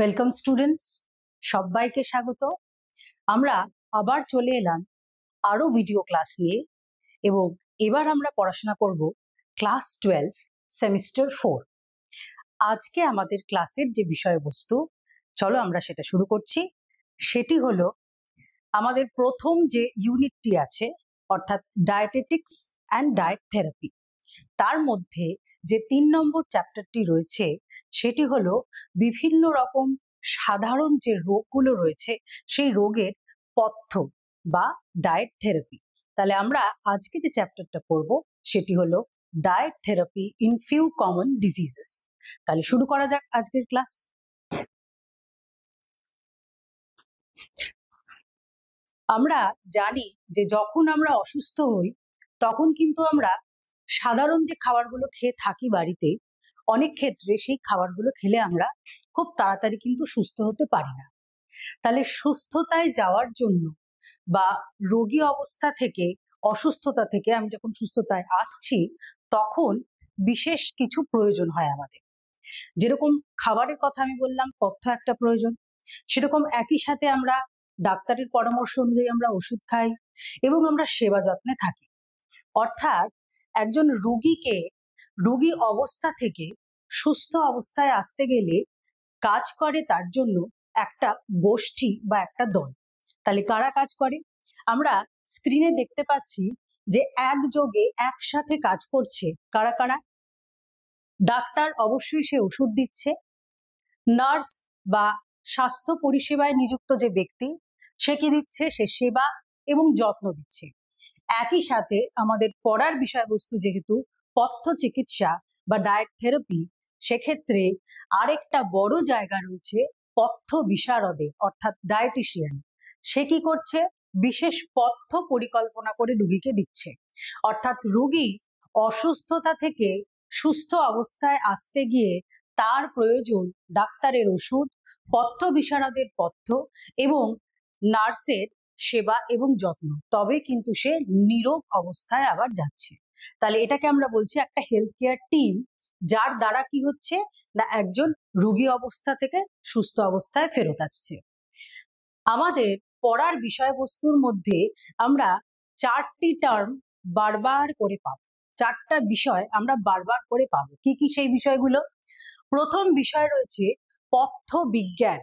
Welcome students, সবাইকে স্বাগত। আমরা আবার চলে এলাম আরো ভিডিও ক্লাস নিয়ে এবং এবার আমরা পড়াশোনা করব ক্লাস 12 সেমিস্টার 4। আজকে আমাদের ক্লাসের যে বিষয়বস্তু, চলো আমরা সেটা শুরু করছি। সেটি হলো আমাদের প্রথম যে ইউনিটটি আছে, অর্থাৎ ডায়েটেটিক্স অ্যান্ড ডায়েট থেরাপি। তার মধ্যে যে 3 নম্বর চ্যাপ্টারটি রয়েছে সেটি হলো বিভিন্ন রকম সাধারণ যে রোগগুলো রয়েছে সেই রোগের পথ্য বা ডায়েট থেরাপি। তাহলে আমরা আজকে যে চ্যাপ্টারটা পড়ব সেটি হলো diet therapy in few common diseases. তাহলে শুরু করা যাক আজকের ক্লাস। আমরা জানি যে যখন আমরা অসুস্থ হই তখন কিন্তু আমরা সাধারণ যে খাবারগুলো খেয়ে থাকি বাড়িতে, অনেক ক্ষেত্রে সেই খাবারগুলো খেলে আমরা খুব তাড়াতাড়ি কিন্তু সুস্থ হতে পারি না। তাহলে সুস্থতায় যাওয়ার জন্য বা রোগী অবস্থা থেকে অসুস্থতা থেকে আমি যখন সুস্থতায় আসছি তখন বিশেষ কিছু প্রয়োজন হয় আমাদের। যেরকম খাবারের কথা আমি বললাম, পথ্য একটা প্রয়োজন, সেরকম একই সাথে আমরা ডাক্তারের পরামর্শ অনুযায়ী আমরা ওষুধ খাই এবং আমরা সেবা যত্নে থাকি। অর্থাৎ একজন রোগী অবস্থা থেকে সুস্থ অবস্থায় আসতে গেলে কাজ করে তার জন্য একটা গোষ্ঠী বা একটা দল। তাহলে কারা কাজ করে? আমরা স্ক্রিনে দেখতে পাচ্ছি যে একযোগে একসাথে কাজ করছে কারা কারা। ডাক্তার অবশ্যই সে ওষুধ দিচ্ছে, নার্স বা স্বাস্থ্য পরিষেবায় নিযুক্ত যে ব্যক্তি সে কি দিচ্ছে? সে সেবা এবং যত্ন দিচ্ছে। একই সাথে আমাদের পড়ার বিষয়বস্তু যেহেতু পথ্য চিকিৎসা বা ডায়েট থেরাপি, সেক্ষেত্রে আরেকটা বড় জায়গা রয়েছে পথ্য বিশারদে অর্থাৎ ডায়েটিশিয়ান। সে কি করছে? বিশেষ পথ্য পরিকল্পনা করে রোগীকে দিচ্ছে। অর্থাৎ রোগী অসুস্থতা থেকে সুস্থ অবস্থায় আসতে গিয়ে তার প্রয়োজন ডাক্তারের ওষুধ, পথ্য বিশারদের পথ্য এবং নার্সের সেবা এবং যত্ন, তবে কিন্তু সে নিরোগ অবস্থায় আবার যাচ্ছে। তাহলে এটাকে আমরা বলছি একটা হেলথ কেয়ার টিম, যার দ্বারা কি হচ্ছে না একজন রোগী অবস্থা থেকে সুস্থ অবস্থায় ফেরত আসছে। আমাদের পড়ার বিষয়বস্তুর মধ্যে আমরা 4টি টার্ম বারবার করে পাবো, 4টা বিষয় আমরা বারবার করে পাবো। কি কি সেই বিষয়গুলো? প্রথম বিষয় রয়েছে পথ্য বিজ্ঞান,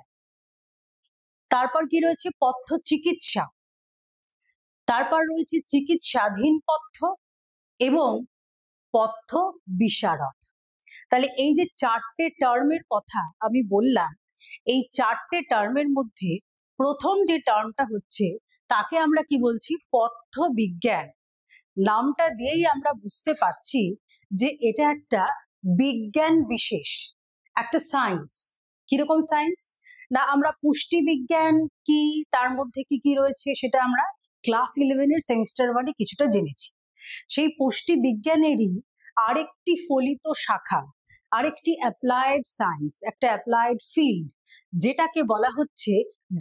তারপর কি রয়েছে পথ্য চিকিৎসা, তারপর রয়েছে চিকিৎসাধীন পথ্য এবং পথ্য বিশারদ। তাহলে এই যে 4টে টার্মের কথা আমি বললাম, এই 4টে টার্মের মধ্যে প্রথম যে টার্মটা হচ্ছে তাকে আমরা কি বলছি? পথ্য বিজ্ঞান। নামটা দিয়েই আমরা বুঝতে পারছি যে এটা একটা বিজ্ঞান বিশেষ, একটা সায়েন্স। কিরকম সায়েন্স? না আমরা পুষ্টি বিজ্ঞান কি, তার মধ্যে কি কি রয়েছে সেটা আমরা ক্লাস 11-এর সেমিস্টার 1-এ কিছুটা জেনেছি। সেই পুষ্টি বিজ্ঞানেরই আরেকটি ফলিত শাখা, আরেকটি অ্যাপ্লায়েড সায়েন্স, একটা অ্যাপ্লায়েড ফিল্ড, যেটাকে বলা হচ্ছে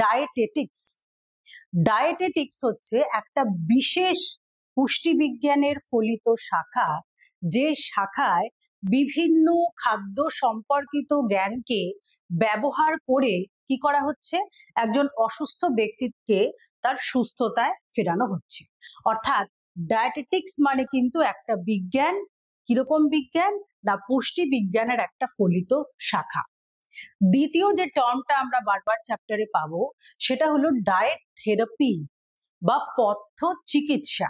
ডায়েটেটিক্স। ডায়েটেটিক্স হচ্ছে একটা বিশেষ পুষ্টি বিজ্ঞানের ফলিত শাখা, যে শাখায় বিভিন্ন খাদ্য সম্পর্কিত জ্ঞানকে ব্যবহার করে কি করা হচ্ছে? একজন অসুস্থ ব্যক্তিকে তার সুস্থতায় ফেরানো হচ্ছে। অর্থাৎ ডায়েটেটিক্স মানে কিন্তু একটা বিজ্ঞান। কিরকম বিজ্ঞান? না পুষ্টি বিজ্ঞানের একটা ফলিত শাখা। দ্বিতীয় যে টার্মটা আমরা বারবার চ্যাপ্টারে পাবো সেটা হলো ডায়েট থেরাপি বা পথ্য চিকিৎসা।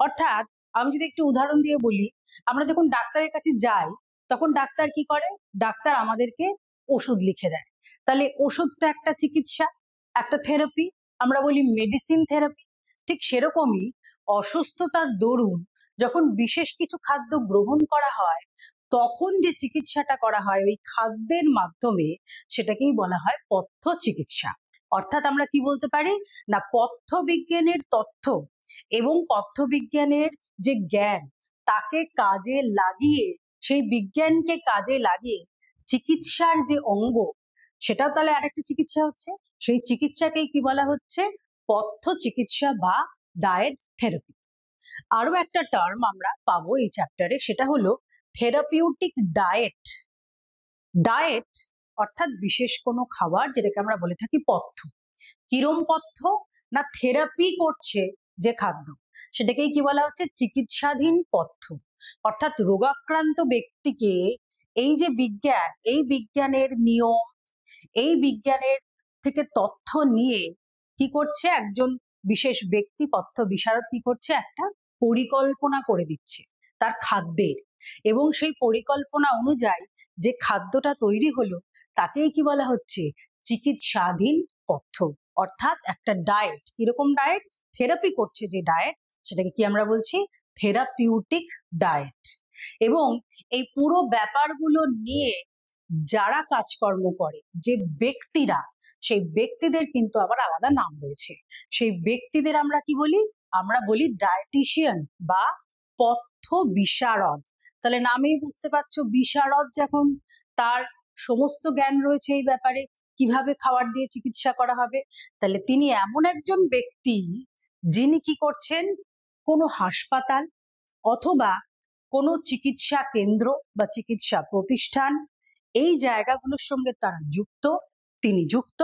অর্থাৎ আমি যদি একটু উদাহরণ দিয়ে বলি, আমরা যখন ডাক্তারের কাছে যাই তখন ডাক্তার কি করে? ডাক্তার আমাদেরকে ওষুধ লিখে দেয়। তাহলে ওষুধটা একটা চিকিৎসা, একটা থেরাপি, আমরা বলি মেডিসিন থেরাপি। ঠিক সেরকমই অসুস্থতার দরুন যখন বিশেষ কিছু খাদ্য গ্রহণ করা হয় তখন যে চিকিৎসাটা করা হয় ওই খাদ্যের মাধ্যমে, সেটাকেই বলা হয় পথ্য চিকিৎসা। অর্থাৎ আমরা কি বলতে পারি? না পথ্য বিজ্ঞানের তথ্য এবং পথ্য বিজ্ঞানের যে জ্ঞান তাকে কাজে লাগিয়ে, সেই বিজ্ঞানকে কাজে লাগিয়ে চিকিৎসার যে অঙ্গ, সেটাও তাহলে আরেকটা চিকিৎসা হচ্ছে। সেই চিকিৎসাকেই কি বলা হচ্ছে? পথ্য চিকিৎসা বা ডায়েট থেরাপি। আরো একটা টার্ম আমরা পাবো এই চ্যাপ্টারে, সেটা হলো থেরাপিউটিক ডায়েট। ডায়েট অর্থাৎ বিশেষ কোনো খাবার, যেটাকে আমরা বলে থাকি পথ্য। কিরম পথ্য? না থেরাপি করছে যে খাদ্য, সেটাকেই কি বলা হচ্ছে? চিকিৎসাধীন পথ্য। অর্থাৎ রোগাক্রান্ত ব্যক্তিকে এই যে বিজ্ঞান, এই বিজ্ঞানের নিয়ম, এই বিজ্ঞানের থেকে তথ্য নিয়ে কি করছে একজন বিশেষ ব্যক্তি, পথ্য বিশারদ কি করছে? একটা পরিকল্পনা করে দিচ্ছে তার খাদ্যের, এবং সেই পরিকল্পনা অনুযায়ী যে খাদ্যটা তৈরি হলো তাকেই কি বলা হচ্ছে? চিকিৎসাধীন পথ্য। অর্থাৎ একটা ডায়েট। কিরকম ডায়েট? থেরাপি করছে যে ডায়েট, সেটাকে কি আমরা বলছি? Therapeutic diet. এবং এই পুরো ব্যাপারগুলো নিয়ে যারা কাজকর্ম করে, যে ব্যক্তিরা, সেই ব্যক্তিদের কিন্তু আবার আলাদা নাম রয়েছে। সেই ব্যক্তিদের আমরা কি বলি? আমরা বলি ডায়েটিশিয়ান বা পথ্য বিশারদ। তাহলে নামেই বুঝতে পারছো, বিশারদ যখন, তার সমস্ত জ্ঞান রয়েছে এই ব্যাপারে কিভাবে খাবার দিয়ে চিকিৎসা করা হবে। তাহলে তিনি এমন একজন ব্যক্তি যিনি কি করছেন? কোনো হাসপাতাল অথবা কোনো চিকিৎসা কেন্দ্র বা চিকিৎসা প্রতিষ্ঠান, এই জায়গাগুলোর সঙ্গে তারা যুক্ত, তিনি যুক্ত,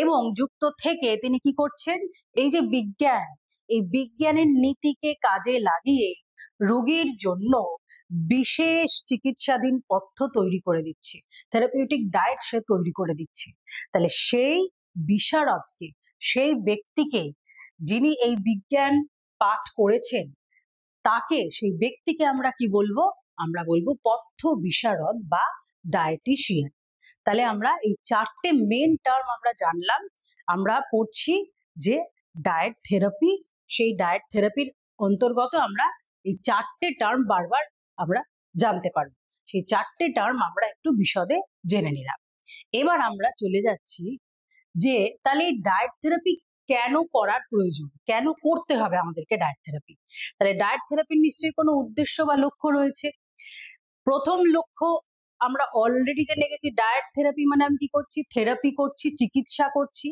এবং যুক্ত থেকে তিনি কি করছেন? এই যে বিজ্ঞান, এই বিজ্ঞানের নীতিকে কাজে লাগিয়ে রোগীর জন্য বিশেষ চিকিৎসাধীন পথ্য তৈরি করে দিচ্ছে, থেরাপিউটিক ডায়েট সে তৈরি করে দিচ্ছে। তাহলে সেই বিশারদকে, সেই ব্যক্তিকে, যিনি এই বিজ্ঞান পাঠ করেছেন, তাকে, সেই ব্যক্তিকে আমরা কি বলবো? আমরা বলবো পথ্য বিশারদ বা ডায়েটিশিয়ান। তাহলে আমরা এই চারটে মেন টার্ম আমরা জানলাম। আমরা পড়ছি যে ডায়েট থেরাপি, সেই ডায়েট থেরাপির অন্তর্গত আমরা এই চারটে টার্ম বারবার আমরা জানতে পারবো। সেই চারটে টার্ম আমরা একটু বিশদে জেনে নিলাম। এবার আমরা চলে যাচ্ছি যে তাহলে এই ডায়েট থেরাপি কেন করার প্রয়োজন, কেন করতে হবে আমাদেরকে ডায়েট থেরাপি। তাহলে ডায়েট থেরাপির নিশ্চয়ই কোনো উদ্দেশ্য বা লক্ষ্য রয়েছে। প্রথম লক্ষ্য আমরা অলরেডি জেনে গেছি, ডায়েট থেরাপি মানে আমি কি করছি? থেরাপি করছি, চিকিৎসা করছি।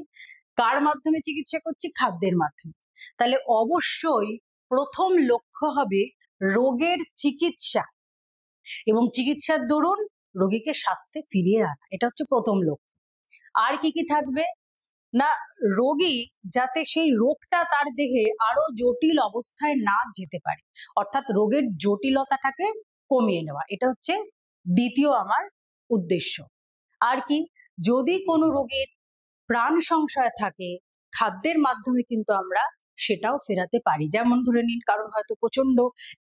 কার মাধ্যমে চিকিৎসা করছি? খাদ্যের মাধ্যমে। তাহলে অবশ্যই প্রথম লক্ষ্য হবে রোগের চিকিৎসা, এবং চিকিৎসার দরুন রোগীকে স্বাস্থ্যে ফিরিয়ে আনা। এটা হচ্ছে প্রথম লক্ষ্য। আর কি কি থাকবে? না রোগী যাতে সেই রোগটা তার দেহে আরো জটিল অবস্থায় না যেতে পারে, অর্থাৎ রোগের জটিলতাটাকে কমিয়ে নেওয়া, এটা হচ্ছে দ্বিতীয় আমার উদ্দেশ্য। আর কি? যদি কোনো রোগীর প্রাণ সংশয় থাকে, খাদ্যের মাধ্যমে কিন্তু আমরা সেটাও ফেরাতে পারি। যেমন ধরে নিন কারোর হয়তো প্রচন্ড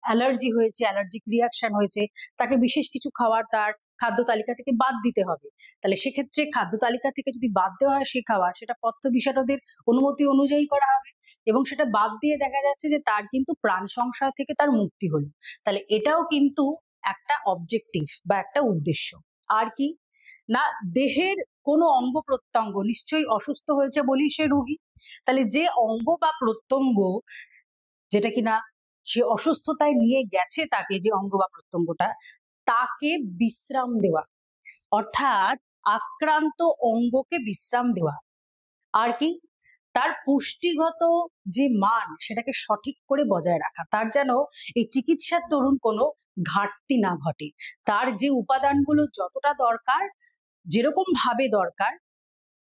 অ্যালার্জি হয়েছে, অ্যালার্জিক রিয়াকশন হয়েছে, তাকে বিশেষ কিছু খাবার তার খাদ্য তালিকা থেকে বাদ দিতে হবে। তাহলে সেক্ষেত্রে খাদ্য তালিকা থেকে যদি বাদ দেওয়া হয় সেই খাবার, সেটা পথ্য বিশারদের অনুমতি অনুযায়ী করা হবে, এবং সেটা বাদ দিয়ে দেখা যাচ্ছে যে তার কিন্তু প্রাণ সংশয় থেকে তার মুক্তি হলো। তাহলে এটাও কিন্তু একটা অবজেক্টিভ বা একটা উদ্দেশ্য। আর কি? না দেহের কোনো অঙ্গ প্রত্যঙ্গ নিশ্চয়ই অসুস্থ হয়েছে বলি সে রোগী, তাহলে যে অঙ্গ বা প্রত্যঙ্গ যেটা কিনা সে অসুস্থতায় নিয়ে গেছে, তাকে যে অঙ্গ বা প্রত্যঙ্গটা, তাকে বিশ্রাম দেওয়া, অর্থাৎ আক্রান্ত অঙ্গকে বিশ্রাম দেওয়া। আর কি? তার পুষ্টিগত যে মান সেটাকে সঠিক করে বজায় রাখা, তার যেন এই চিকিৎসার দরুন কোনো ঘাটতি না ঘটে, তার যে উপাদানগুলো যতটা দরকার, যেরকম ভাবে দরকার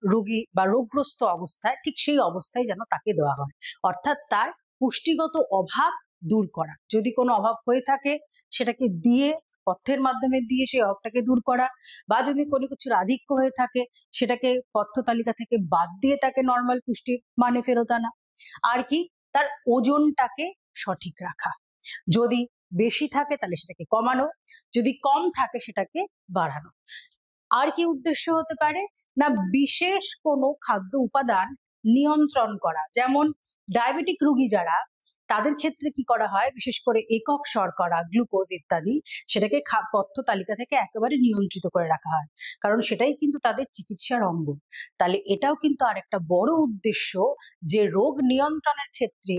রোগী বা রোগগ্রস্ত অবস্থায়, ঠিক সেই অবস্থায় যেন তাকে দেওয়া হয়। অর্থাৎ তার পুষ্টিগত অভাব দূর করা, যদি কোনো অভাব হয়ে থাকে সেটাকে দিয়ে, পথ্যের মাধ্যমে দিয়ে সেই অভাবটাকে দূর করা, বা যদি কোনো কিছুর আধিক্য হয়ে থাকে সেটাকে পথ্য তালিকা থেকে বাদ দিয়ে তাকে নর্মাল পুষ্টির মানে ফেরত আনা। আর কি? তার ওজনটাকে সঠিক রাখা, যদি বেশি থাকে তাহলে সেটাকে কমানো, যদি কম থাকে সেটাকে বাড়ানো। আর কি উদ্দেশ্য হতে পারে? না বিশেষ কোনো খাদ্য উপাদান নিয়ন্ত্রণ করা। যেমন ডায়াবেটিক রোগী যারা, তাদের ক্ষেত্রে কি করা হয়? বিশেষ করে একক শর্করা, গ্লুকোজ ইত্যাদি, সেটাকে পথ্য তালিকা থেকে একেবারে নিয়ন্ত্রিত করে রাখা হয়, কারণ সেটাই কিন্তু তাদের চিকিৎসার অঙ্গ। তাহলে এটাও কিন্তু আরেকটা বড় উদ্দেশ্য, যে রোগ নিয়ন্ত্রণের ক্ষেত্রে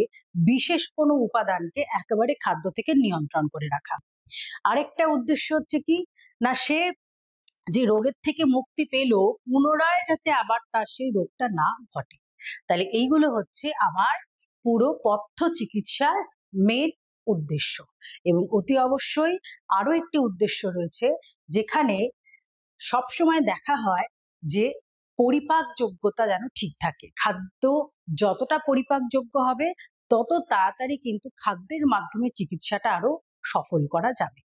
বিশেষ কোনো উপাদানকে একেবারে খাদ্য থেকে নিয়ন্ত্রণ করে রাখা। আরেকটা উদ্দেশ্য হচ্ছে কি? না সে যে রোগের থেকে মুক্তি পেল, পুনরায় যাতে আবার তার সেই রোগটা না ঘটে। তাহলে এইগুলো হচ্ছে আমার পুরো পথ্য চিকিৎসার মেন উদ্দেশ্য। এবং অতি অবশ্যই আরো একটি উদ্দেশ্য রয়েছে, যেখানে সবসময় দেখা হয় যে পরিপাক যোগ্যতা যেন ঠিক থাকে। খাদ্য যতটা পরিপাকযোগ্য হবে তত তাড়াতাড়ি কিন্তু খাদ্যের মাধ্যমে চিকিৎসাটা আরো সফল করা যাবে।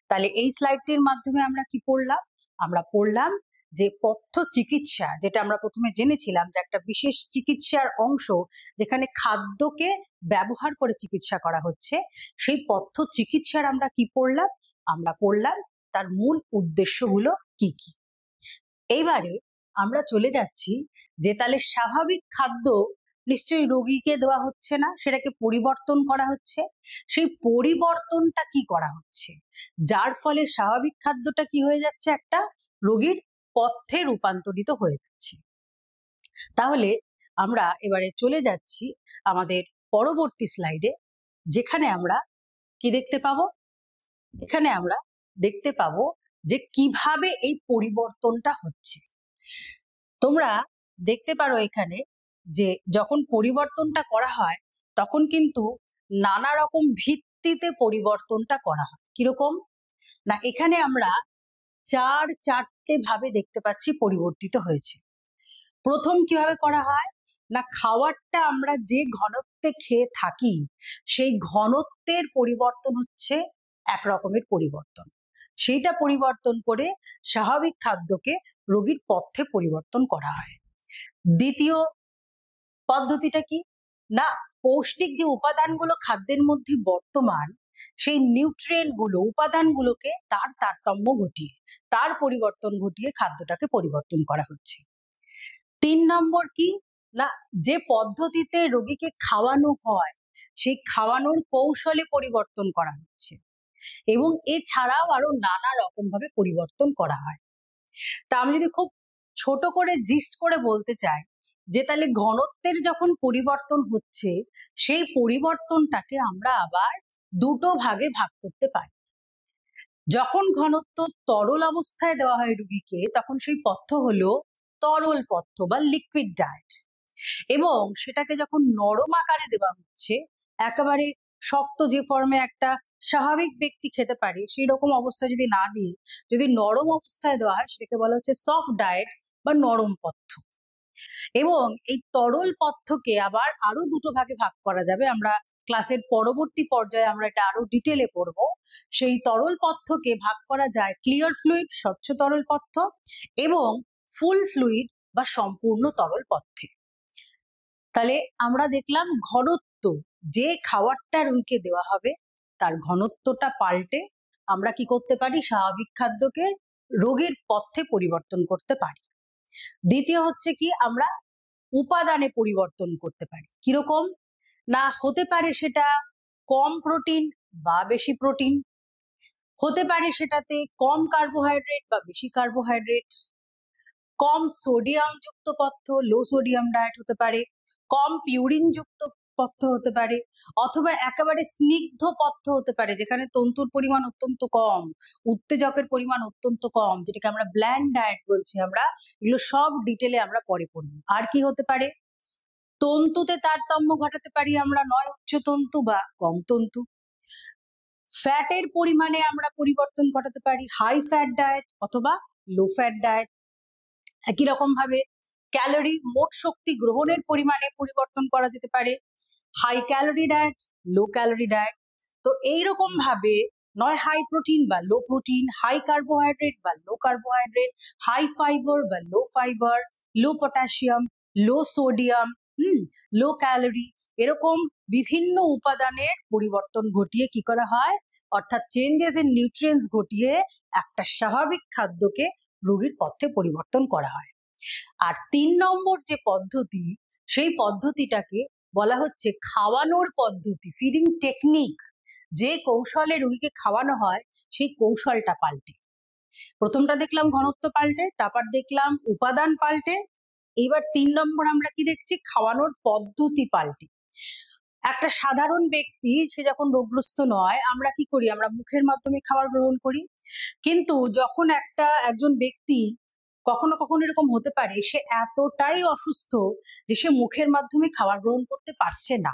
তাহলে এই স্লাইডটির মাধ্যমে আমরা কি পড়লাম? আমরা পড়লাম যে পথ্য চিকিৎসা, যেটা আমরা প্রথমে জেনেছিলাম যে একটা বিশেষ চিকিৎসার অংশ যেখানে খাদ্যকে ব্যবহার করে চিকিৎসা করা হচ্ছে, সেই পথ্য চিকিৎসার আমরা কি পড়লাম? আমরা পড়লাম তার মূল উদ্দেশ্যগুলো কি কি। এইবারে আমরা চলে যাচ্ছি যে তাহলে স্বাভাবিক খাদ্য নিশ্চয়ই রোগীকে দেওয়া হচ্ছে না, সেটাকে পরিবর্তন করা হচ্ছে। সেই পরিবর্তনটা কি করা হচ্ছে, যার ফলে স্বাভাবিক খাদ্যটা কি হয়ে যাচ্ছে, একটা রোগীর পথ্যে রূপান্তরিত হয়ে যাচ্ছে। তাহলে আমরা এবারে চলে যাচ্ছি আমাদের পরবর্তী স্লাইডে, যেখানে আমরা কি দেখতে পাবো? এখানে আমরা দেখতে পাবো যে কিভাবে এই পরিবর্তনটা হচ্ছে। তোমরা দেখতে পারো এখানে যে যখন পরিবর্তনটা করা হয় তখন কিন্তু নানা রকম ভিত্তিতে পরিবর্তনটা করা হয়। কিরকম না, এখানে আমরা চারটে ভাবে দেখতে পাচ্ছি পরিবর্তিত হয়েছে। প্রথম কিভাবে করা হয় না, খাবারটা আমরা যে ঘনত্বে খেয়ে থাকি সেই ঘনত্বের পরিবর্তন হচ্ছে এক রকমের পরিবর্তন, সেইটা পরিবর্তন করে স্বাভাবিক খাদ্যকে রোগীর পথ্যে পরিবর্তন করা হয়। দ্বিতীয় পদ্ধতিটা কি না, পৌষ্টিক যে উপাদানগুলো খাদ্যের মধ্যে বর্তমান সেই নিউট্রিয়েন্ট গুলো, উপাদানগুলোকে তার তারতম্য ঘটিয়ে, তার পরিবর্তন ঘটিয়ে খাদ্যটাকে পরিবর্তন করা হচ্ছে। 3 নম্বর কি না, যে পদ্ধতিতে রোগীকে খাওয়ানো হয় সেই খাওয়ানোর কৌশলে পরিবর্তন করা হচ্ছে, এবং এছাড়াও আরো নানা রকম ভাবে পরিবর্তন করা হয়। তা আমি যদি খুব ছোট করে জিস্ট করে বলতে চাই যে তাহলে ঘনত্বের যখন পরিবর্তন হচ্ছে সেই পরিবর্তনটাকে আমরা আবার দুটো ভাগে ভাগ করতে পারি। যখন ঘনত্ব তরল অবস্থায় দেওয়া হয় রোগীকে তখন সেই পথ্য হলো তরল পথ্য বা লিকুইড ডায়েট, এবং সেটাকে যখন নরম আকারে দেওয়া হচ্ছে, একেবারে শক্ত যে ফর্মে একটা স্বাভাবিক ব্যক্তি খেতে পারে সেই রকম অবস্থা যদি না দিয়ে যদি নরম অবস্থায় দেওয়া হয় সেটাকে বলা হচ্ছে সফট ডায়েট বা নরম পথ্য। এবং এই তরল পথ্যকে আবার আরো দুটো ভাগে ভাগ করা যাবে, আমরা ক্লাসের পরবর্তী পর্যায়ে আমরা এটা আরো ডিটেলে পড়বো। সেই তরল পথ্যকে ভাগ করা যায় ক্লিয়ার ফ্লুইড, স্বচ্ছ তরল পথ্য, এবং ফুল ফ্লুইড বা সম্পূর্ণ তরল পথ্যে। তাহলে আমরা দেখলাম ঘনত্ব, যে খাবারটা রোগীকে দেওয়া হবে তার ঘনত্বটা পাল্টে আমরা কি করতে পারি, স্বাভাবিক খাদ্যকে রোগীর পথ্যে পরিবর্তন করতে পারি। দ্বিতীয় হচ্ছে কি, আমরা উপাদানে পরিবর্তন করতে পারি। কিরকম না, হতে পারে সেটা কম প্রোটিন বা বেশি প্রোটিন, হতে পারে সেটাতে কম কার্বোহাইড্রেট বা বেশি কার্বোহাইড্রেট, কম সোডিয়াম যুক্ত পথ্য, লো সোডিয়াম ডায়েট হতে পারে, কম পিউরিন যুক্ত পথ্য হতে পারে, অথবা একেবারে স্নিগ্ধ পথ্য হতে পারে যেখানে তন্তুর পরিমাণ অত্যন্ত কম, উত্তেজকের পরিমাণ অত্যন্ত কম, যেটাকে আমরা ব্ল্যান্ড ডায়েট বলছি। আমরা এগুলো সব ডিটেলে আমরা পরে পড়ব। আর কি হতে পারে, তন্তুতে তারতম্য ঘটাতে পারি আমরা, নয় উচ্চ তন্তু বা কম তন্তু। ফ্যাটের পরিমাণে আমরা পরিবর্তন ঘটাতে পারি, হাই ফ্যাট ডায়েট অথবা লো ফ্যাট ডায়েট। একই রকম ভাবে ক্যালোরি, মোট শক্তি গ্রহণের পরিমাণে পরিবর্তন করা যেতে পারে, high calorie diet, low calorie diet. তো এইরকম ভাবে নয় হাই প্রোটিন বা লো প্রোটিন, হাই কার্বোহাইড্রেট বা লো কার্বোহাইড্রেট, হাই ফাইবার বা লো ফাইবার, লো পটাশিয়াম, লো সোডিয়াম, লো ক্যালোরি, এরকম বিভিন্ন উপাদানের পরিবর্তন ঘটিয়ে কি করা হয়, অর্থাৎ চেঞ্জেস ইন নিউট্রিয়েন্টস ঘটিয়ে একটা স্বাভাবিক খাদ্যকে রোগীর পথ্যে পরিবর্তন করা হয়। আর 3 নম্বর যে পদ্ধতি, সেই পদ্ধতিটাকে বলা হচ্ছে খাওয়ানোর পদ্ধতি, ফিডিং টেকনিক। যে কৌশলে রোগীকে খাওয়ানো হয় সেই কৌশলটা পাল্টে। প্রথমটা দেখলাম ঘনত্ব পাল্টে, তারপর দেখলাম উপাদান পাল্টে, এইবার 3 নম্বর আমরা কি দেখছি, খাওয়ানোর পদ্ধতি পাল্টে। একটা সাধারণ ব্যক্তি সে যখন রোগগ্রস্ত নয়, আমরা কি করি, আমরা মুখের মাধ্যমে খাবার গ্রহণ করি। কিন্তু যখন একজন ব্যক্তি কখনো কখনো এরকম হতে পারে সে এতটাই অসুস্থ যে সে মুখের মাধ্যমে খাবার গ্রহণ করতে পারছে না,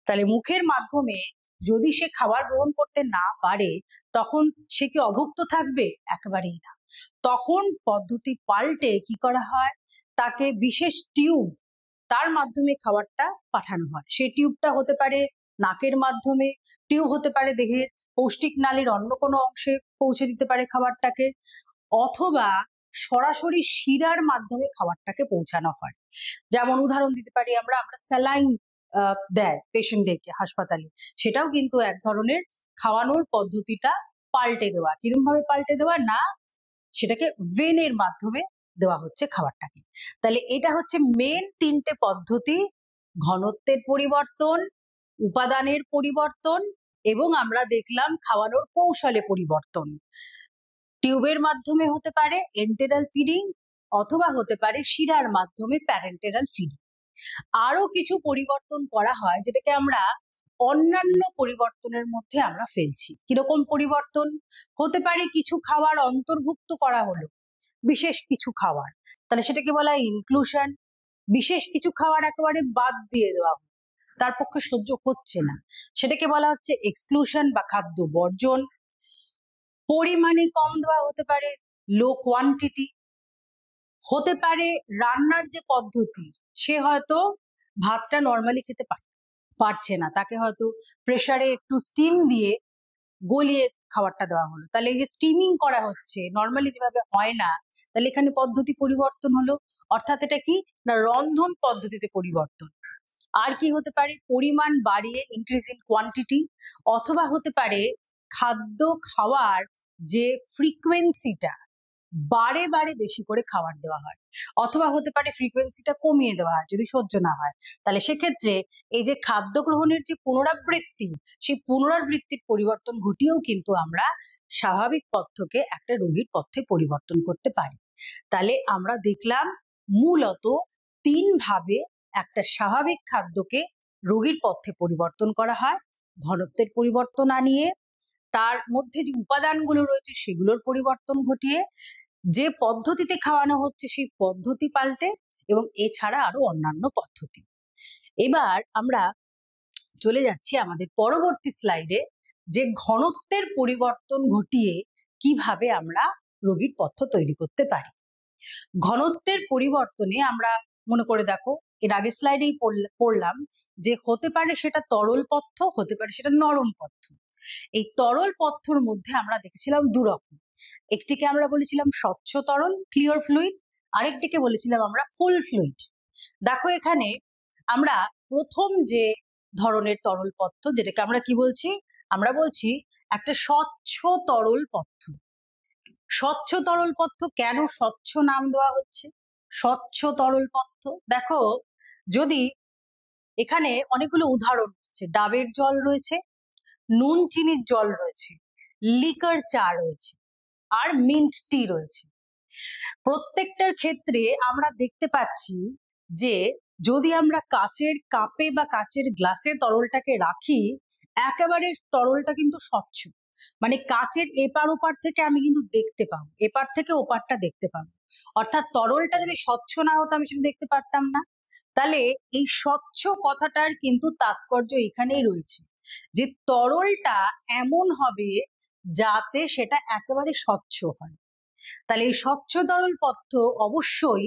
তাহলে মুখের মাধ্যমে যদি সে খাবার গ্রহণ করতে না পারে তখন সে কি অভুক্ত থাকবে? একেবারেই না। তখন পদ্ধতি পাল্টে কি করা হয়, তাকে বিশেষ টিউব, তার মাধ্যমে খাবারটা পাঠানো হয়। সেই টিউবটা হতে পারে নাকের মাধ্যমে, টিউব হতে পারে দেহের পৌষ্টিক নালীর অন্য কোনো অংশে পৌঁছে দিতে পারে খাবারটাকে, অথবা সরাসরি শিরার মাধ্যমে খাবারটাকে পৌঁছানো হয়। যেমন উদাহরণ দিতে পারি আমরা স্যালাইন দেয় পেশেন্টদেরকে হাসপাতালে, সেটাও কিন্তু এক ধরনের খাওয়ানোর পদ্ধতিটা পাল্টে দেওয়া। কিরকম ভাবে পাল্টে দেওয়া? না, সেটাকে ভেনের মাধ্যমে দেওয়া হচ্ছে খাবারটাকে। তাহলে এটা হচ্ছে মেন তিনটে পদ্ধতি: ঘনত্বের পরিবর্তন, উপাদানের পরিবর্তন, এবং আমরা দেখলাম খাওয়ানোর কৌশলে পরিবর্তন। টিউবের মাধ্যমে হতে পারে এন্টেরাল ফিডিং, অথবা হতে পারে শিরার মাধ্যমে প্যারেন্টেরাল ফিডিং। আরো কিছু পরিবর্তন করা হয় যেটাকে আমরা অন্যান্য পরিবর্তনের মধ্যে আমরা ফেলছি। কিরকম পরিবর্তন? হতে পারে কিছু খাবার অন্তর্ভুক্ত করা হলো, বিশেষ কিছু খাবার, তাহলে সেটাকে বলা হয় ইনক্লুশন। বিশেষ কিছু খাবার একেবারে বাদ দিয়ে দেওয়া হলো, তার পক্ষে সহ্য হচ্ছে না, সেটাকে বলা হচ্ছে এক্সক্লুশন বা খাদ্য বর্জন। পরিমাণে কম দেওয়া হতে পারে, লো কোয়ান্টিটি। হতে পারে রান্নার যে পদ্ধতি, সে হয়তো ভাতটা নর্মালি খেতে পারছে না, তাকে হয়তো প্রেসারে একটু স্টিম দিয়ে গলিয়ে খাবারটা দেওয়া হলো, তাহলে এই যে স্টিমিং করা হচ্ছে নর্মালি যেভাবে হয় না, তাহলে এখানে পদ্ধতি পরিবর্তন হলো। অর্থাৎ এটা কি না, রন্ধন পদ্ধতিতে পরিবর্তন। আর কি হতে পারে? পরিমাণ বাড়িয়ে, ইনক্রিজ ইন কোয়ান্টিটি, অথবা হতে পারে খাদ্য খাওয়ার যে ফ্রিকোয়েন্সিটা বারে বারে বেশি করে খাবার দেওয়া হয়, অথবা হতে পারে ফ্রিকোয়েন্সিটা কমিয়ে দেওয়া হয় যদি সহ্য না হয়। তাহলে সেক্ষেত্রে এই যে খাদ্য গ্রহণের যে পুনরাবৃত্তি, সেই পুনরাবৃত্তির পরিবর্তন ঘটিয়েও কিন্তু আমরা স্বাভাবিক পথ থেকে একটা রোগীর পথে পরিবর্তন করতে পারি। তাহলে আমরা দেখলাম মূলত 3 ভাবে একটা স্বাভাবিক খাদ্যকে রোগীর পথে পরিবর্তন করা হয়: ঘনত্বের পরিবর্তন আনিয়ে, তার মধ্যে যে উপাদানগুলো রয়েছে সেগুলোর পরিবর্তন ঘটিয়ে, যে পদ্ধতিতে খাওয়ানো হচ্ছে সেই পদ্ধতি পাল্টে, এবং এছাড়া আরো অন্যান্য পদ্ধতি। এবার আমরা চলে যাচ্ছি আমাদের পরবর্তী স্লাইডে, যে ঘনত্বের পরিবর্তন ঘটিয়ে কিভাবে আমরা রোগীর পথ্য তৈরি করতে পারি। ঘনত্বের পরিবর্তনে আমরা মনে করে দেখো, এর আগের স্লাইডেই পড়লাম যে হতে পারে সেটা তরল পথ্য, হতে পারে সেটা নরম পথ্য। এই তরল পথ্যর মধ্যে আমরা দেখেছিলাম দু রকম। একটিকে আমরা বলেছিলাম স্বচ্ছ তরল, ক্লিয়ার ফ্লুইড, আরেকটিকে বলেছিলাম আমরা ফুল ফ্লুইড। দেখো এখানে আমরা প্রথম যে ধরনের তরল পথ্য, যেটাকে আমরা কি বলছি, আমরা বলছি একটা স্বচ্ছ তরল পথ্য। স্বচ্ছ তরল পথ্য, কেন স্বচ্ছ নাম দেওয়া হচ্ছে স্বচ্ছ তরল পথ্য? দেখো, যদি এখানে অনেকগুলো উদাহরণ রয়েছে, ডাবের জল রয়েছে, নুন চিনির জল রয়েছে, লিকার চা রয়েছে, আর মিন্ট টি রয়েছে। প্রত্যেকটার ক্ষেত্রে আমরা দেখতে পাচ্ছি যে যদি আমরা কাচের কাপে বা কাচের গ্লাসে তরলটাকে রাখি, একেবারে তরলটা কিন্তু স্বচ্ছ, মানে কাচের এপার ওপার থেকে আমি কিন্তু দেখতে পাবো, এপার থেকে ওপারটা দেখতে পাবো। অর্থাৎ তরলটা যদি স্বচ্ছ না হতো আমি সেটা দেখতে পারতাম না। তাহলে এই স্বচ্ছ কথাটার কিন্তু তাৎপর্য এখানেই রয়েছে, যে তরলটা এমন হবে যাতে সেটা একেবারে স্বচ্ছ হয়। তাহলে এই স্বচ্ছ তরল পথ্য অবশ্যই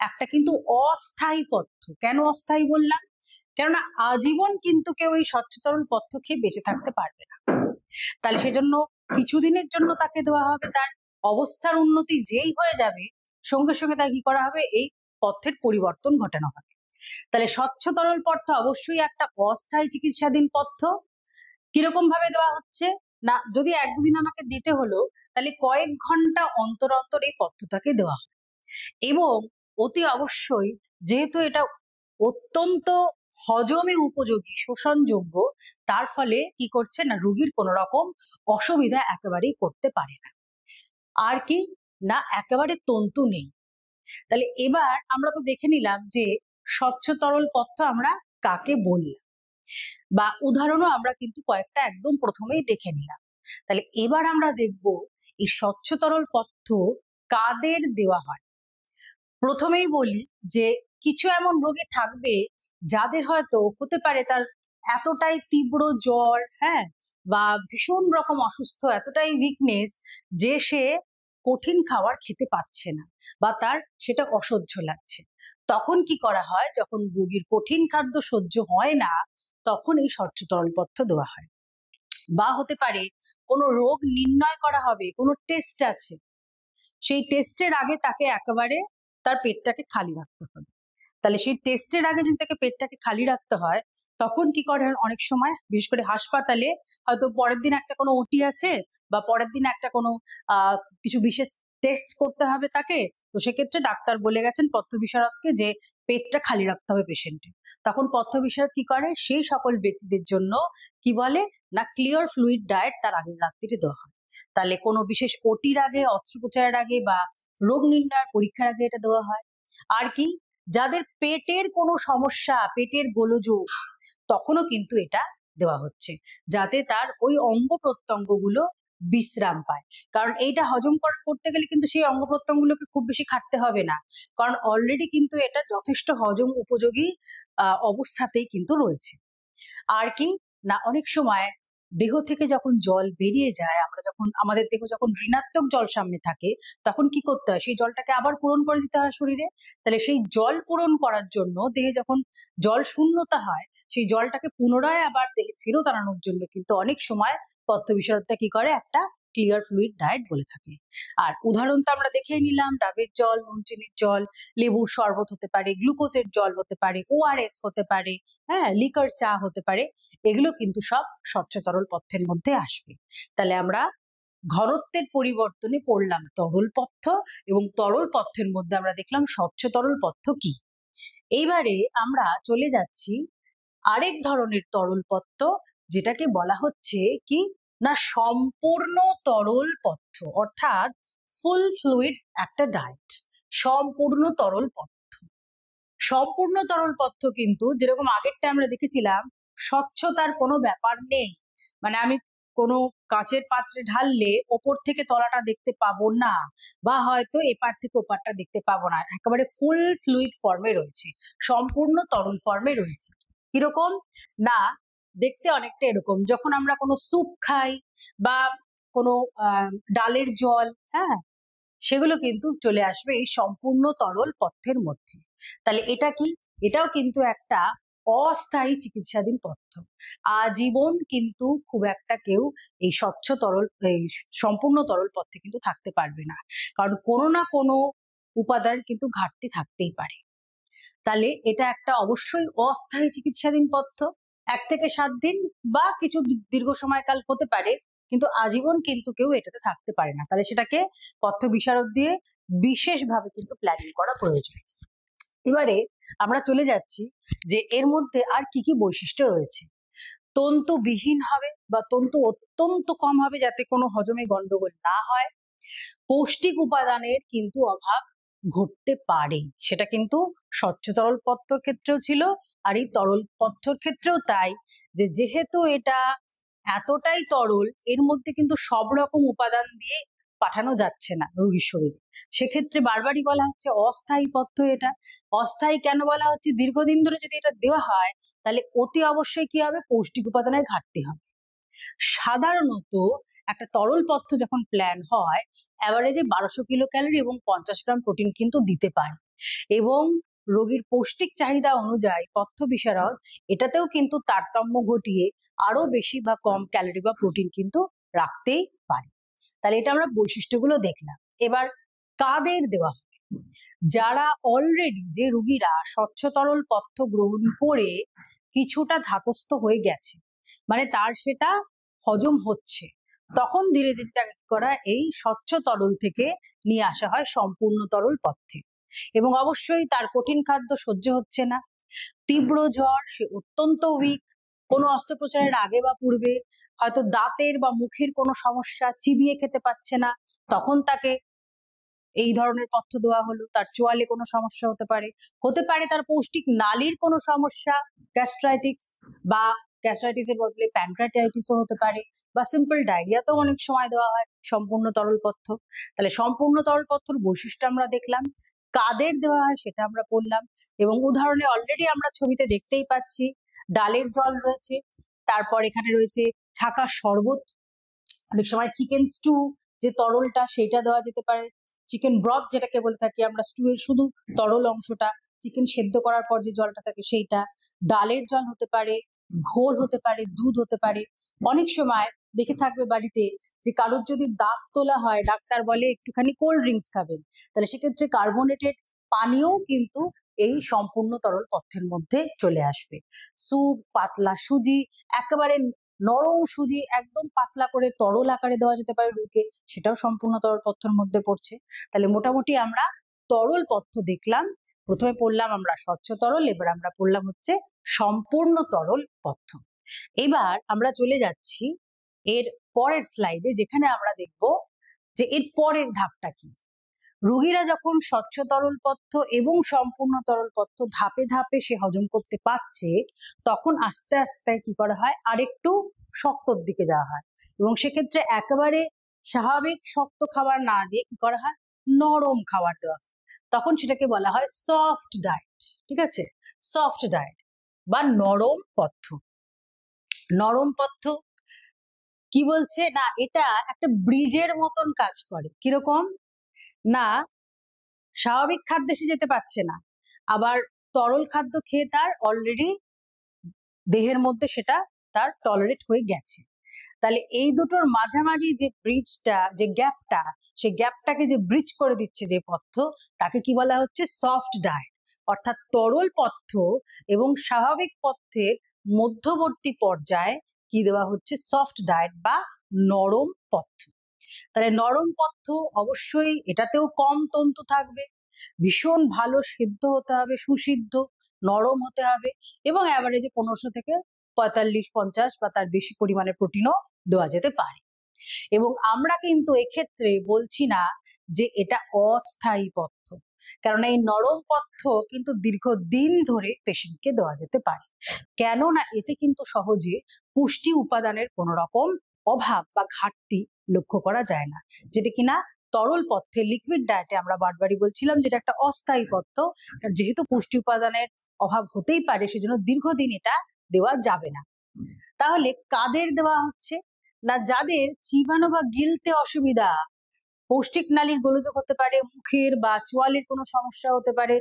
একটা কিন্তু অস্থায়ী পথ্য। কেন অস্থায়ী বললাম? কেননা আজীবন কিন্তু কেউ এই স্বচ্ছ তরল পথ্য খেয়ে বেঁচে থাকতে পারবে না। তাহলে সেজন্য কিছুদিনের জন্য তাকে দেওয়া হবে, তার অবস্থার উন্নতি যেই হয়ে যাবে সঙ্গে সঙ্গে তাকে কি করা হবে, এই পথ্যের পরিবর্তন ঘটানো হবে। তাহলে স্বচ্ছ তরল পথ্য অবশ্যই একটা অস্থায়ী চিকিৎসাধীন পথ্য। কিরকম ভাবে দেওয়া হচ্ছে না, যদি 1-2 দিন আমাকে দিতে হলো, তাহলে কয়েক ঘন্টা অন্তর অন্তর এই পথ্যটাকে দেওয়া হয়। এবং অতি অবশ্যই যেহেতু এটা অত্যন্ত হজমে উপযোগী, শোষণযোগ্য, তার ফলে কি করছে না, রোগীর কোনো রকম অসুবিধা একেবারেই করতে পারে না। আর কি না, একেবারে তন্তু নেই। তাহলে এবার আমরা তো দেখে নিলাম যে স্বচ্ছ তরল পথ্য আমরা কাকে বললাম, বা উদাহরণও আমরা কিন্তু কয়েকটা একদম প্রথমেই দেখে নিলাম। তাহলে এবার আমরা দেখব এই স্বচ্ছ তরল পথ্য কাদের দেওয়া হয়। প্রথমেই বলি যে কিছু এমন রোগী থাকবে যাদের হয়তো হতে পারে তার এতটাই তীব্র জ্বর, হ্যাঁ, বা ভীষণ রকম অসুস্থ, এতটাই উইকনেস যে সে কঠিন খাবার খেতে পাচ্ছে না বা তার সেটা অসহ্য লাগছে, তখন কি করা হয়? যখন রোগীর কঠিন খাদ্য সহ্য হয় না, তখন এই স্বচ্ছ তরল পথ্য দেওয়া হয়। বা হতে পারে কোনো রোগ নির্ণয় করা হবে, কোনো টেস্ট আছে, সেই টেস্টের আগে তাকে একেবারে তার পেটটাকে খালি রাখতে হবে। তাহলে সেই টেস্টের আগে যদি তাকে পেটটাকে খালি রাখতে হয়, তখন কি করে অনেক সময়, বিশেষ করে হাসপাতালে, হয়তো পরের দিন একটা কোনো ওটি আছে বা পরের দিন একটা কোনো কিছু বিশেষ টেস্ট করতে হবে তাকে, তো সেক্ষেত্রে ডাক্তার বলে গেছেন পথ্য বিশারদকে যে পেটটা খালি রাখতে হবে পেশেন্টের। তখন পথ্য বিশারদ কি করে, সেই সকল ব্যক্তিদের জন্য কি বলে না, ক্লিয়ার ফ্লুইড ডায়েট তার আগের রাত্রিতে দেওয়া হয়। তাহলে কোনো বিশেষ ওটির আগে, অস্ত্রোপচারের আগে বা রোগ নির্ণয়ের পরীক্ষার আগে এটা দেওয়া হয়। আর কি, যাদের পেটের কোনো সমস্যা, পেটের গোলযোগ, তখনও কিন্তু এটা দেওয়া হচ্ছে, যাতে তার ওই অঙ্গ প্রত্যঙ্গগুলো বিশ্রাম পায়। কারণ এইটা হজম করতে গেলে কিন্তু সেই অঙ্গ প্রত্যঙ্গগুলোকে খুব বেশি খাটতে হবে না, কারণ অলরেডি কিন্তু এটা যথেষ্ট হজম উপযোগী অবস্থাতেই কিন্তু রয়েছে। আর কি না, অনেক সময় দেহ থেকে যখন জল বেরিয়ে যায়, আমরা যখন আমাদের দেহ যখন ঋণাত্মক জল সামনে থাকে, তখন কি করতে হয়, সেই জলটাকে আবার পূরণ করে দিতে হয় শরীরে। তাহলে সেই জল পূরণ করার জন্য দেহে যখন জল শূন্যতা হয়, সেই জলটাকে পুনরায় আবার দেহে ফেরত আনানোর জন্য কিন্তু অনেক সময় পথ্য বিশারদটা কি করে, একটা ক্লিয়ার ফ্লুইড ডায়েট বলে থাকে। আর উদাহরণ তো আমরা দেখেই নিলাম, ডাবের জল, নুন চিনির জল, লেবুর শরবত হতে পারে, গ্লুকোজের জল হতে পারে, ওআরএস হতে পারে, হ্যাঁ, লিকার চা হতে পারে, এগুলো কিন্তু সব স্বচ্ছ তরল পথ্যের মধ্যে আসবে। তাহলে আমরা ঘনত্বের পরিবর্তনে পড়লাম তরল পথ্য, এবং তরল পথ্যের মধ্যে আমরা দেখলাম স্বচ্ছ তরল পথ্য কি। এইবারে আমরা চলে যাচ্ছি আরেক ধরনের তরল পথ্য, যেটাকে বলা হচ্ছে কি না, সম্পূর্ণ তরল পথ্য, অর্থাৎ ফুল ফ্লুইড একটা ডায়েট, সম্পূর্ণ তরল পথ্য। সম্পূর্ণ তরল পথ্য কিন্তু যেরকম আগেরটা আমরা দেখেছিলাম, স্বচ্ছতার কোনো ব্যাপার নেই, মানে আমি কোনো কাঁচের পাত্রে ঢাললে ওপর থেকে তলাটা দেখতে পাবো না, বা হয়তো এপার থেকে ওপারটা দেখতে পাবো না, একেবারে ফুল ফ্লুইড ফর্মে রয়েছে, সম্পূর্ণ তরল ফর্মে রয়েছে। কিরকম না, দেখতে অনেকটা এরকম, যখন আমরা কোনো স্যুপ খাই বা কোনো ডালের জল, হ্যাঁ, সেগুলো কিন্তু চলে আসবে এই সম্পূর্ণ তরল পথ্যের মধ্যে। তাহলে এটা কি, এটাও কিন্তু একটা অস্থায়ী চিকিৎসাধীন পথ্য। আজীবন কিন্তু খুব একটা কেউ এই স্বচ্ছ তরল, এই সম্পূর্ণ তরল পথ্যে কিন্তু থাকতে পারবে না, কারণ কোনো না কোনো উপাদান কিন্তু ঘাটতি থাকতেই পারে। তাহলে এটা একটা অবশ্যই অস্থায়ী চিকিৎসাধীন পথ্য, 1 থেকে 7 দিন বা কিছু দীর্ঘ সময়কাল হতে পারে, কিন্তু আজীবন কিন্তু কেউ এটাতে থাকতে পারে না। তাহলে সেটাকে পথ্য বিশারদ দিয়ে বিশেষভাবে কিন্তু প্ল্যানিং করা প্রয়োজন। এবারে আমরা চলে যাচ্ছি যে এর মধ্যে আর কি কি বৈশিষ্ট্য রয়েছে। তন্তুবিহীন হবে বা তন্তু অত্যন্ত কম হবে, যাতে কোনো হজমে গন্ডগোল না হয়। পৌষ্টিক উপাদানের কিন্তু অভাব ঘটতে পারে, সেটা কিন্তু স্বচ্ছ তরল পথ্যর ক্ষেত্রেও ছিল, আর এই তরল পথ্যর ক্ষেত্রেও তাই, যে যেহেতু এটা এতটাই তরল, এর মধ্যে কিন্তু সব রকম উপাদান দিয়ে পাঠানো যাচ্ছে না রোগীর শরীরে, সেক্ষেত্রে বারবারই বলা হচ্ছে অস্থায়ী পথ্য। এটা অস্থায়ী কেন বলা হচ্ছে, দীর্ঘদিন ধরে যদি এটা দেওয়া হয়, তাহলে অতি অবশ্যই কি হবে, পৌষ্টিক উপাদানের ঘাটতি হবে। সাধারণত একটা তরল পথ্য যখন প্ল্যান হয়, অ্যাভারেজে 1200 কিলো ক্যালোরি এবং 50 গ্রাম প্রোটিন কিন্তু দিতে পারে, এবং রোগীর পৌষ্টিক চাহিদা অনুযায়ী পথ্য বিশারদ এটাতেও কিন্তু তারতম্য ঘটিয়ে আরো বেশি বা কম ক্যালোরি বা প্রোটিন কিন্তু রাখতেই পারে। তাহলে এটা আমরা বৈশিষ্ট্যগুলো দেখলাম। এবার কাদের দেওয়া হবে, যারা অলরেডি, যে রোগীরা স্বচ্ছ তরল পথ্য গ্রহণ করে কিছুটা ধাতস্থ হয়ে গেছে, মানে তার সেটা হজম হচ্ছে, তখন ধীরে ধীরে তাকে করা এই স্বচ্ছ তরল থেকে নিয়ে আসা হয় সম্পূর্ণ তরল পথ্যে। এবং অবশ্যই তার কঠিন খাদ্য সহ্য হচ্ছে না, তীব্র জ্বর, সে অত্যন্ত উইক, কোনো অস্ত্রোপচারের আগে বা পূর্বে হয়তো দাঁতের বা মুখের কোনো সমস্যা, চিবিয়ে খেতে পাচ্ছে না, তখন তাকে এই ধরনের পথ্য দেওয়া হলো। তার চোয়ালে কোনো সমস্যা হতে পারে তার পৌষ্টিক নালীর কোনো সমস্যা, গ্যাস্ট্রাইটিস বা গ্যাস্ট্রাইটিসের বদলে প্যানক্রিয়াটাইটিসও হতে পারে, বা সিম্পল ডায়রিয়াতেও অনেক সময় দেওয়া হয় সম্পূর্ণ তরল পথ্য। তাহলে সম্পূর্ণ তরল পথ্যর বৈশিষ্ট্য আমরা দেখলাম, কাদের দেওয়া হয় সেটা আমরা পড়লাম, এবং উদাহরণে অলরেডি আমরা ছবিতে দেখতেই পাচ্ছি ডালের জল রয়েছে, তারপর এখানে রয়েছে ছাকার শরবত, অনেক সময় চিকেন স্টু যে তরলটা সেটা দেওয়া যেতে পারে, চিকেন ব্রথ যেটাকে বলে থাকি আমরা, স্টু এর শুধু তরল অংশটা, চিকেন সেদ্ধ করার পর যে জলটা থাকে সেইটা, ডালের জল হতে পারে, ঘোল হতে পারে, দুধ হতে পারে। অনেক সময় দেখে থাকবে বাড়িতে যে কারোর যদি দাঁত তোলা হয়, ডাক্তার বলে একটুখানি কোল্ড ড্রিঙ্কস খাবেন, তাহলে সেক্ষেত্রে কার্বোনেটেড পানীয়ও কিন্তু এই সম্পূর্ণ তরল পথ্যের মধ্যে চলে আসবে। স্যুপ, পাতলা সুজি, একেবারে নরম সুজি একদম পাতলা করে তরল আকারে দেওয়া যেতে পারে রুকে, সেটাও সম্পূর্ণ তরল পথ্যের মধ্যে পড়ছে। তাহলে মোটামুটি আমরা তরল পথ্য দেখলাম। প্রথমে পড়লাম আমরা স্বচ্ছ তরল, এবার আমরা পড়লাম হচ্ছে সম্পূর্ণ তরল পথ্য। এবার আমরা চলে যাচ্ছি এর পরের স্লাইডে, যেখানে আমরা দেখব যে এর পরের ধাপটা কি। রোগীরা যখন স্বচ্ছ তরল পথ্য এবং সম্পূর্ণ তরল পথ্য ধাপে ধাপে সে হজম করতে পারছে, তখন আস্তে আস্তে কি করা হয়, আরেকটু শক্তর দিকে যাওয়া হয়, এবং সেক্ষেত্রে একেবারে স্বাভাবিক শক্ত খাবার না দিয়ে কি করা হয়, নরম খাবার দেওয়া হয়। তখন সেটাকে বলা হয় সফট ডায়েট। ঠিক আছে, সফট ডায়েট বা নরম পথ্য। নরম পথ্য কি বলছে না, এটা একটা ব্রিজের মতন কাজ করে। কিরকম না, স্বাভাবিক খাদ্যে সে যেতে পারছে না, আবার তরল খাদ্য খেয়ে তার অলরেডি দেহের মধ্যে সেটা তার টলারেট হয়ে গেছে। তাহলে এই দুটোর মাঝামাঝি যে ব্রিজটা, যে গ্যাপটা, সেই গ্যাপটাকে যে ব্রিজ করে দিচ্ছে যে পথ্য, তাকে কি বলা হচ্ছে, সফট ডায়েট। অর্থাৎ তরল পথ্য এবং স্বাভাবিক পথ্যের মধ্যবর্তী পর্যায়ে কি দেওয়া হচ্ছে, সফট ডায়েট বা নরম পথ্য। তাহলে নরম পথ্য অবশ্যই এটাতেও কম তন্তু থাকবে, ভীষণ ভালো সিদ্ধ হতে হবে, সুসিদ্ধ, নরম হতে হবে, এবং অ্যাভারেজে 1500 থেকে 45-50 বা তার বেশি পরিমাণে প্রোটিনও দেওয়া যেতে পারে। এবং আমরা কিন্তু এক্ষেত্রে বলছি না যে এটা অস্থায়ী পথ্য, কারণ এই নরম পথ্য কিন্তু দীর্ঘদিন ধরে পেশেন্টকে দেওয়া যেতে পারে, কেননা এতে কিন্তু সহজে পুষ্টি উপাদানের কোনো রকম অভাব বা ঘাটতি লক্ষ্য করা যায় না, যেটা কিনা তরল পথ্যে, লিকুইড ডায়েটে আমরা বারবারই বলছিলাম যেটা একটা অস্থায়ী পথ্য। যেহেতু পুষ্টি উপাদানের অভাব হতেই পারে, সেজন্য দীর্ঘদিন এটা দেওয়া যাবে না। তাহলে কাদের দেওয়া হচ্ছে না, যাদের চিবানো বা গিলতে অসুবিধা, পৌষ্টিক নালীর গোলযোগ হতে পারে, মুখের বা চোয়ালের কোনো সমস্যা হতে পারে,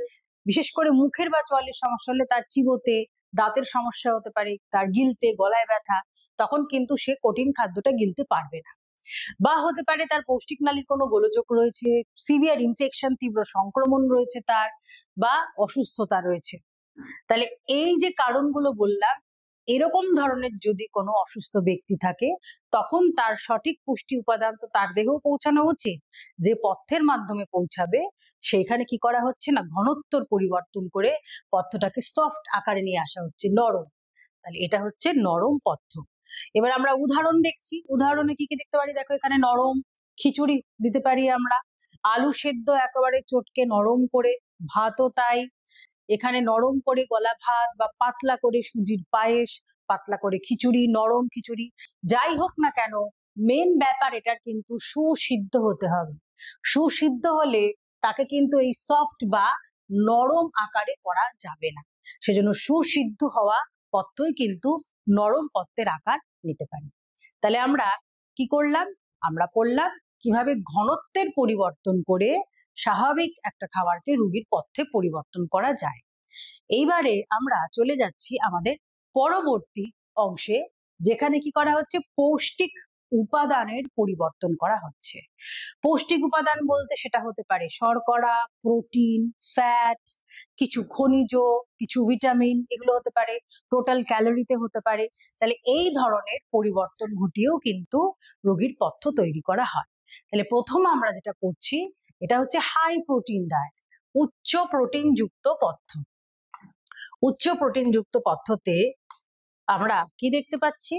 বিশেষ করে মুখের বা চোয়ালের সমস্যা হলে তার চিবোতে, দাঁতের সমস্যা হতে পারে, তার গিলতে, গলায় ব্যথা, তখন কিন্তু সে কঠিন খাদ্যটা গিলতে পারবে না। বা হতে পারে তার পৌষ্টিক নালীর কোনো গোলযোগ রয়েছে, সিভিয়ার ইনফেকশন, তীব্র সংক্রমণ রয়েছে তার, বা অসুস্থতা রয়েছে। তাহলে এই যে কারণগুলো বললাম, এরকম ধরনের যদি কোনো অসুস্থ ব্যক্তি থাকে, তখন তার সঠিক পুষ্টি উপাদান তো তার দেহেও পৌঁছানো উচিত, যে পথ্যের মাধ্যমে পৌঁছাবে সেইখানে কি করা হচ্ছে না, ঘনত্বর পরিবর্তন করে পথ্যটাকে সফট আকারে নিয়ে আসা হচ্ছে, নরম। তাহলে এটা হচ্ছে নরম পথ্য। এবার আমরা উদাহরণ দেখছি, উদাহরণে কি কি দেখতে পারি, দেখো এখানে নরম খিচুড়ি দিতে পারি আমরা, আলু সেদ্ধ একেবারে চটকে নরম করে, ভাতও তাই, এখানে নরম করে গলা ভাত বা পাতলা করে সুজির পায়েস, পাতলা করে খিচুড়ি, নরম খিচুড়ি, যাই হোক না কেন, মেন ব্যাপার এটার কিন্তু সুসিদ্ধ হতে হবে। সুসিদ্ধ হলে তাকে কিন্তু এই সফট বা নরম আকারে করা যাবে না, সেজন্য সুসিদ্ধ হওয়া পথ্যই কিন্তু নরম পথ্যের আকার নিতে পারে। তাহলে আমরা কি করলাম, আমরা পড়লাম কিভাবে ঘনত্বের পরিবর্তন করে স্বাভাবিক একটা খাবারকে রোগীর পথ্যে পরিবর্তন করা যায়। এইবারে আমরা চলে যাচ্ছি আমাদের পরবর্তী অংশে, যেখানে কি করা হচ্ছে, পৌষ্টিক উপাদানের পরিবর্তন করা হচ্ছে। পৌষ্টিক উপাদান বলতে সেটা হতে পারে শর্করা, প্রোটিন, ফ্যাট, কিছু খনিজ, কিছু ভিটামিন, এগুলো হতে পারে, টোটাল ক্যালোরিতে হতে পারে। তাহলে এই ধরনের পরিবর্তন ঘটিয়েও কিন্তু রোগীর পথ্য তৈরি করা হয়। তাহলে প্রথম আমরা যেটা করছি, এটা হচ্ছে হাই প্রোটিন ডায়েট, উচ্চ প্রোটিন যুক্ত পথ্য। উচ্চ প্রোটিন যুক্ত পথ্যতে আমরা কি দেখতে পাচ্ছি,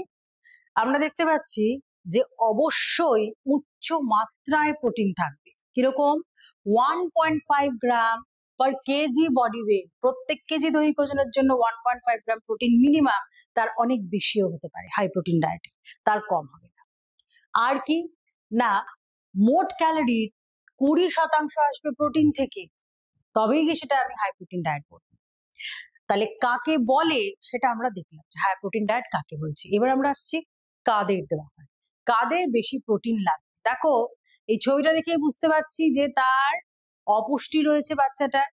আমরা দেখতে পাচ্ছি যে অবশ্যই উচ্চ মাত্রায় প্রোটিন থাকবে। কিরকম, 1.5 গ্রাম পার কেজি বডি ওয়েট, প্রত্যেক কেজি দৈহিক ওজনের জন্য 1.5 গ্রাম প্রোটিন মিনিমাম, তার অনেক বেশিও হতে পারে হাই প্রোটিন ডায়েটে, তার কম হবে না। আর কি না, মোট ক্যালোরির 20% আসবে প্রোটিন থেকে, তবেই গিয়ে সেটা আমি হাই প্রোটিন ডায়েট বলবো। তাহলে কাকে বলে সেটা আমরা দেখলাম, হাই প্রোটিন ডায়েট কাকে বলছি। এবার আমরা আসছি কাদের দেওয়া হয়, কাদের বেশি প্রোটিন লাগবে। দেখো এই ছবিটা দেখে বুঝতে পারছি যে তার অপুষ্টি রয়েছে বাচ্চাটার,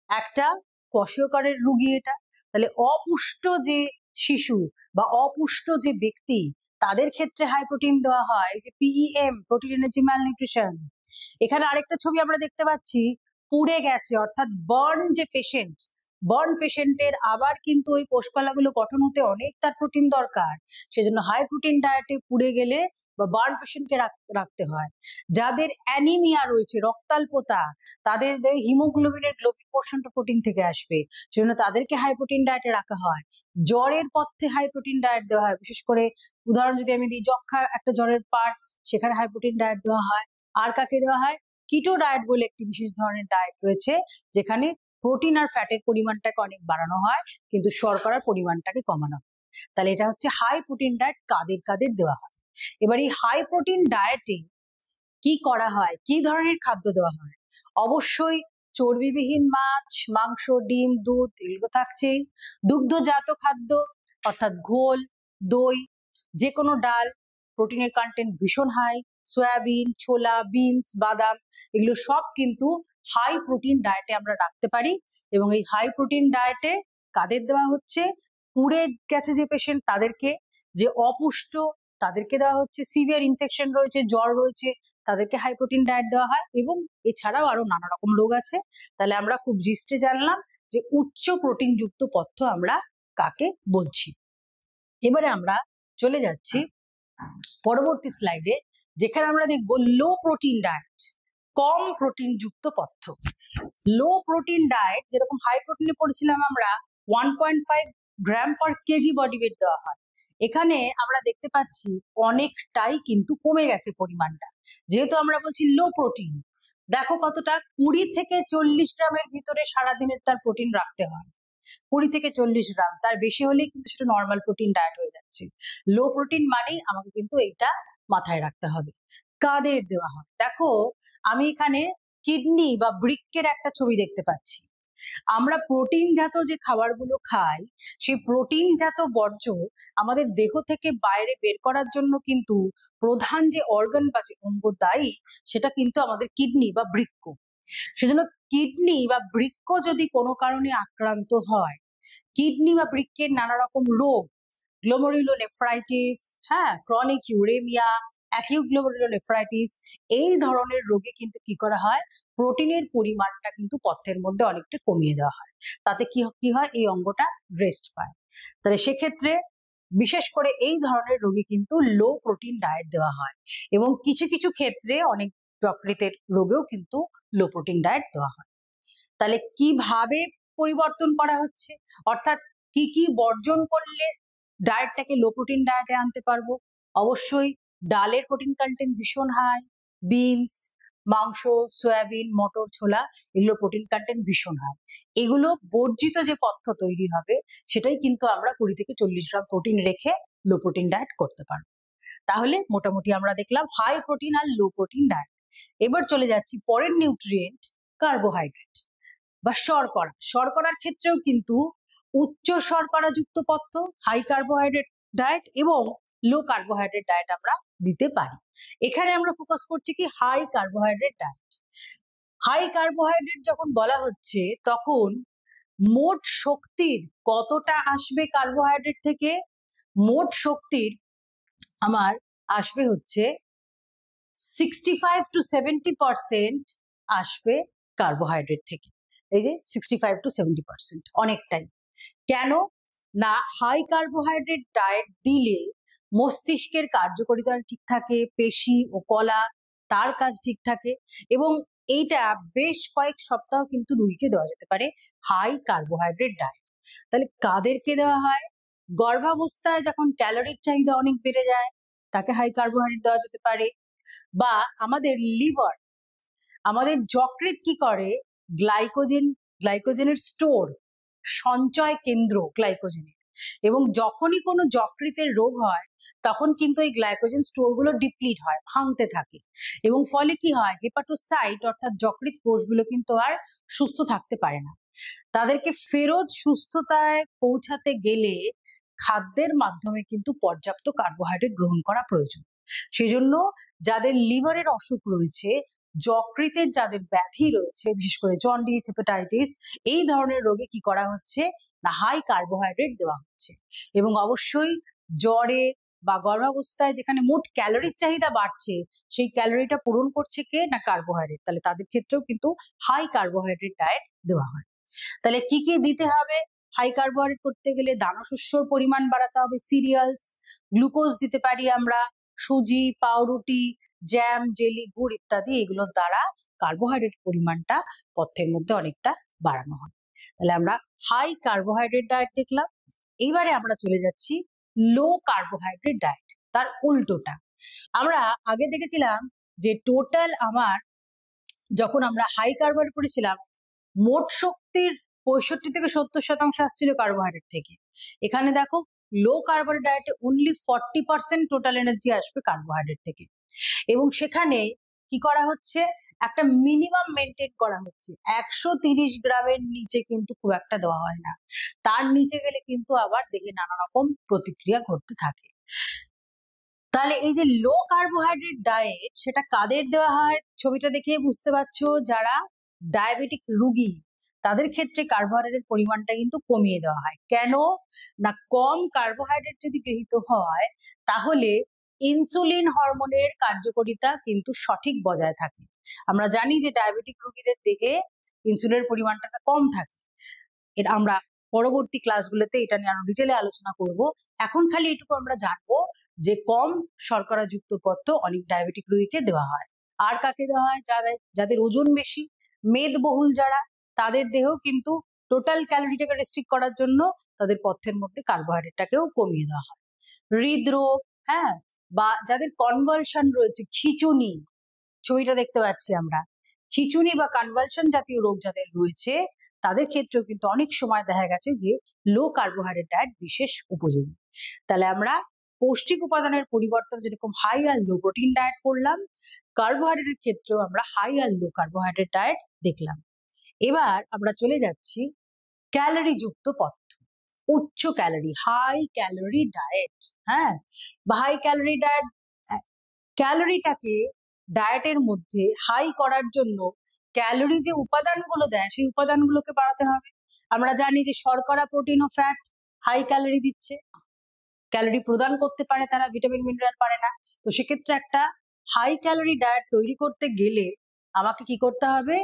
একটা কোষীয়করের রোগী এটা। তাহলে অপুষ্ট যে শিশু বা অপুষ্ট যে ব্যক্তি তাদের ক্ষেত্রে হাই প্রোটিন দেওয়া হয়, যে পিইএম, প্রোটিন এনার্জি ম্যালনিউট্রিশন। এখানে আরেকটা ছবি আমরা দেখতে পাচ্ছি, পুড়ে গেছে অর্থাৎ বার্ন যে পেশেন্ট, বার্ন পেশেন্টের আবার কিন্তু ওই কোষকলাগুলো গঠন হতে অনেক তার প্রোটিন দরকার, সেজন্য হাই প্রোটিন ডায়েটে পুড়ে গেলে বা বার্ন পেশেন্টকে রাখতে হয়। যাদের অ্যানিমিয়া রয়েছে, রক্তাল্পতা, তাদের হিমোগ্লোবিনের গ্লোবিন পোর্শনটা প্রোটিন থেকে আসবে, সেজন্য তাদেরকে হাই প্রোটিন ডায়েটে রাখা হয়। জ্বরের পথ্যে হাই প্রোটিন ডায়েট দেওয়া হয়, বিশেষ করে উদাহরণ যদি আমি দিই, যক্ষা একটা জ্বরের পার্ট, সেখানে হাই প্রোটিন ডায়েট দেওয়া হয়। আর কাকে দেওয়া হয়? কিটো ডায়েট বলে একটি বিশেষ ধরনের ডায়েট রয়েছে, যেখানে প্রোটিন আর ফ্যাটের পরিমাণটাকে অনেক বাড়ানো হয় কিন্তু শর্করার পরিমাণটাকে কমানো হয়। তাহলে এটা হচ্ছে হাই প্রোটিন ডায়েট কাদের কাদের দেওয়া হয়। এবার এই হাই প্রোটিন ডায়েটে কি করা হয়, কি ধরনের খাদ্য দেওয়া হয়? অবশ্যই চর্বিবিহীন মাছ, মাংস, ডিম, দুধ এগুলো থাকছেই। দুগ্ধজাত খাদ্য অর্থাৎ ঘোল, দই, যে কোনো ডাল, প্রোটিনের কন্টেন্ট ভীষণ হাই। সয়াবিন, ছোলা, বিনস, বাদাম এগুলো সব কিন্তু হাই প্রোটিন ডায়েটে আমরা রাখতে পারি। এবং এই হাই প্রোটিন ডায়েটে কাদের দেওয়া হচ্ছে? পুড়ে গেছে যে পেশেন্ট তাদেরকে, যে অপুষ্ট তাদেরকে দেওয়া হচ্ছে, সিভিয়ার ইনফেকশন রয়েছে, জ্বর রয়েছে, তাদেরকে হাই প্রোটিন ডায়েট দেওয়া হয়। এবং এছাড়াও আরো নানা রকম রোগ আছে। তাহলে আমরা খুব জিস্টে জানলাম যে উচ্চ প্রোটিন যুক্ত পথ্য আমরা কাকে বলছি। এবারে আমরা চলে যাচ্ছি পরবর্তী স্লাইডে, যেখানে আমরা দেখবো লো প্রোটিন ডায়েট, কম প্রোটিন যুক্ত পথ্য। লো প্রোটিন ডায়েট যেরকম হাই প্রোটিনে পড়েছিলাম আমরা 1.5 গ্রাম পার কেজি বডি ওয়েট দেওয়া হয়, এখানে আমরা দেখতে পাচ্ছি অনেকটাই কিন্তু কমে গেছে পরিমাণটা, যেহেতু আমরা বলছি লো প্রোটিন। দেখো কতটা, 20 থেকে 40 গ্রামের ভিতরে সারাদিনের তার প্রোটিন রাখতে হয়। 20 থেকে 40 গ্রাম, তার বেশি হলেই কিন্তু সেটা নর্মাল প্রোটিন ডায়েট হয়ে যাচ্ছে। লো প্রোটিন মানেই আমাকে কিন্তু এইটা মাথায় রাখতে হবে। কাদের দেওয়া হয়? দেখো আমি এখানে কিডনি বা বৃক্কের একটা ছবি দেখতে পাচ্ছি। আমরা প্রোটিনজাত যে খাবারগুলো খাই, সেই প্রোটিনজাত বর্জ্য আমাদের দেহ থেকে বাইরে বের করার জন্য কিন্তু প্রধান যে অর্গান বা যে অঙ্গ দায়ী, সেটা কিন্তু আমাদের কিডনি বা বৃক্ক। সেজন্য কিডনি বা বৃক্ক যদি কোনো কারণে আক্রান্ত হয়, কিডনি বা বৃক্কের নানা রকম রোগ, গ্লোমেরুলোনেফ্রাইটিস, হ্যাঁ, ক্রনিক ইউরেমিয়া, অ্যাকিউট গ্লোমেরুলোনেফ্রাইটিস, এই ধরনের রোগে কিন্তু কি করা হয়, প্রোটিনের পরিমাণটা কিন্তু পথ্যের মধ্যে অনেকটা কমিয়ে দেওয়া হয়। তাতে কি হয়, এই অঙ্গটা রেস্ট পায়। তাহলে সেক্ষেত্রে বিশেষ করে এই ধরনের রোগী কিন্তু লো প্রোটিন ডায়েট দেওয়া হয়। এবং কিছু কিছু ক্ষেত্রে অনেক যকৃতের রোগেও কিন্তু লো প্রোটিন ডায়েট দেওয়া হয়। তাহলে কিভাবে পরিবর্তন করা হচ্ছে, অর্থাৎ কি কি বর্জন করলে ডায়েটটাকে লো প্রোটিন ডায়েটে আনতে পারবো? অবশ্যই ডালের প্রোটিন কন্টেন্ট ভীষণ হাই, বিনস, মাংস, সয়াবিন, মটর, ছোলা এগুলোর প্রোটিন কন্টেন্ট ভীষণ হাই। এগুলো বর্জিত যে পথ্য তৈরি হবে, সেটাই কিন্তু আমরা 20 থেকে 40 গ্রাম প্রোটিন রেখে লো প্রোটিন ডায়েট করতে পারবো। তাহলে মোটামুটি আমরা দেখলাম হাই প্রোটিন আর লো প্রোটিন ডায়েট। এবার চলে যাচ্ছি পরের নিউট্রিয়েন্ট, কার্বোহাইড্রেট বা শর্করা। শর্করার ক্ষেত্রেও কিন্তু উচ্চ শর্করা যুক্ত পথ্য, হাই কার্বোহাইড্রেট ডায়েট এবং লো কার্বোহাইড্রেট ডায়েট আমরা দিতে পারি। এখানে আমরা ফোকাস করছি কি high carbohydrate diet. High carbohydrate যখন বলা হচ্ছে, তখন মোট শক্তির কতটা আসবে কার্বোহাইড্রেট থেকে? মোট শক্তির আমার আসবে হচ্ছে 65 to 70% আসবে কার্বোহাইড্রেট থেকে। এই যে 65 to 70%, অনেকটাই। কেন না, হাই কার্বোহাইড্রেট ডায়েট দিলে মস্তিষ্কের কার্যকারিতা ঠিক থাকে, পেশি ও কলা তার কাজ ঠিক থাকে। এবং এইটা বেশ কয়েক সপ্তাহ কিন্তু রুগীকে দেওয়া যেতে পারে হাই কার্বোহাইড্রেট ডায়েট। তাহলে কাদেরকে দেওয়া হয়? গর্ভাবস্থায় যখন ক্যালোরির চাহিদা অনেক বেড়ে যায়, তাকে হাই কার্বোহাইড্রেট দেওয়া যেতে পারে। বা আমাদের লিভার, আমাদের যকৃৎ কি করে, গ্লাইকোজেনের স্টোর, সঞ্চয় কেন্দ্র গ্লাইকোজেনের। এবং যখনই কোনো যকৃতের রোগ হয়, তখন কিন্তু এই গ্লাইকোজেন স্টোরগুলো ডিপ্লিট হয়, ভাঙতে থাকে। এবং ফলে কি হয়, হেপাটোসাইট অর্থাৎ যকৃৎ কোষগুলো কিন্তু আর সুস্থ থাকতে পারে না। তাদেরকে ফেরত সুস্থতায় পৌঁছাতে গেলে খাদ্যের মাধ্যমে কিন্তু পর্যাপ্ত কার্বোহাইড্রেট গ্রহণ করা প্রয়োজন। সেজন্য যাদের লিভারের অসুখ রয়েছে, যকৃতের যাদের ব্যাধি রয়েছে, বিশেষ করে জন্ডিস, হেপাটাইটিস, এই ধরনের রোগে কি করা হচ্ছে না হাই কার্বোহাইড্রেট দেওয়া হচ্ছে। এবং অবশ্যই জ্বরে বা গর্ভাবস্থায় যেখানে মোট ক্যালোরির চাহিদা বাড়ছে, সেই ক্যালোরিটা পূরণ করছে কে না কার্বোহাইড্রেট, তাহলে তাদের ক্ষেত্রেও কিন্তু হাই কার্বোহাইড্রেট ডায়েট দেওয়া হয়। তাহলে কি কি দিতে হবে হাই কার্বোহাইড্রেট করতে গেলে? দানাশস্যর পরিমাণ বাড়াতে হবে, সিরিয়ালস, গ্লুকোজ দিতে পারি আমরা, সুজি, পাউরুটি, জ্যাম, জেলি, গুড় ইত্যাদি, এগুলোর দ্বারা কার্বোহাইড্রেট পরিমাণটা পথ্যের মধ্যে অনেকটা বাড়ানো হয়। তাহলে আমরা হাই কার্বোহাইড্রেট ডায়েট দেখলাম। এইবারে আমরা চলে যাচ্ছি লো কার্বোহাইড্রেট ডায়েট, তার উল্টোটা। আমরা আগে দেখেছিলাম যে টোটাল আমার যখন আমরা হাই কার্বোহাইড্রেট করেছিলাম, মোট শক্তির 65 থেকে 70% আসছিল কার্বোহাইড্রেট থেকে। এখানে দেখো লো কার্বোহাইড্রেট ডায়েটে অনলি 40% টোটাল এনার্জি আসবে কার্বোহাইড্রেট থেকে। এবং সেখানে কি করা হচ্ছে, একটা মিনিমাম মেনটেন করা হচ্ছে। 130 গ্রামের নিচে কিন্তু খুব একটা দেওয়া হয় না, তার নিচে গেলে কিন্তু আবার দেহে নানা রকম প্রতিক্রিয়া ঘটতে থাকে। তাহলে এই যে লো কার্বোহাইড্রেট ডায়েট, সেটা কাদের দেওয়া হয়? ছবিটা দেখে বুঝতে পারছো, যারা ডায়াবেটিক রোগী তাদের ক্ষেত্রে কার্বোহাইড্রেটের পরিমাণটা কিন্তু কমিয়ে দেওয়া হয়। কেন না, কম কার্বোহাইড্রেট যদি গৃহীত হয় তাহলে ইনসুলিন হরমোনের কার্যকারিতা কিন্তু সঠিক বজায় থাকে। আমরা জানি যে ডায়াবেটিক রোগীদের দেহে ইনসুলিনের পরিমাণটা কম থাকে। এটা আমরা পরবর্তী ক্লাসগুলোতে এটা নিয়ে আরো ডিটেলে আলোচনা করব। এখন খালি এটুকু আমরা জানবো যে কম শর্করাযুক্ত পথ্য অনেক ডায়াবেটিক রোগীকে দেওয়া হয়। আর কাকে দেওয়া হয়? যাদের ওজন বেশি, মেদবহুল যারা, তাদের দেহেও কিন্তু টোটাল ক্যালোরিটাকে রেস্ট্রিক্ট করার জন্য তাদের পথ্যের মধ্যে কার্বোহাইড্রেটটাকেও কমিয়ে দেওয়া হয়। হৃদরোগ, হ্যাঁ, বা যাদের কনভালশন রয়েছে, খিঁচুনি, ছবিটা দেখতে পাচ্ছি আমরা, খিঁচুনি বা কনভালশন জাতীয় রোগ যাদের রয়েছে, তাদের ক্ষেত্রেও কিন্তু অনেক সময় দেখা গেছে যে লো কার্বোহাইড্রেট ডায়েট বিশেষ উপযোগী। তাহলে আমরা পৌষ্টিক উপাদানের পরিবর্তন যেরকম হাই আর লো প্রোটিন ডায়েট করলাম, কার্বোহাইড্রেটের ক্ষেত্রেও আমরা হাই আর লো কার্বোহাইড্রেট ডায়েট দেখলাম। এবার আমরা চলে যাচ্ছি ক্যালোরি যুক্ত পথ্য, উচ্চ ক্যালোরি, হাই ক্যালোরি ডায়েট। হ্যাঁ, বা হাই ক্যালোরি ডায়েট, ক্যালোরিটাকে ডায়েটের মধ্যে হাই করার জন্য ক্যালোরি যে উপাদানগুলো দেয় সেই উপাদানগুলোকে বাড়াতে হবে। আমরা জানি যে শর্করা, প্রোটিন ও ফ্যাট হাই ক্যালোরি দিচ্ছে, ক্যালোরি প্রদান করতে পারে তারা, ভিটামিন মিনারেল পারে না। তো সেক্ষেত্রে একটা হাই ক্যালোরি ডায়েট তৈরি করতে গেলে আমাকে কি করতে হবে?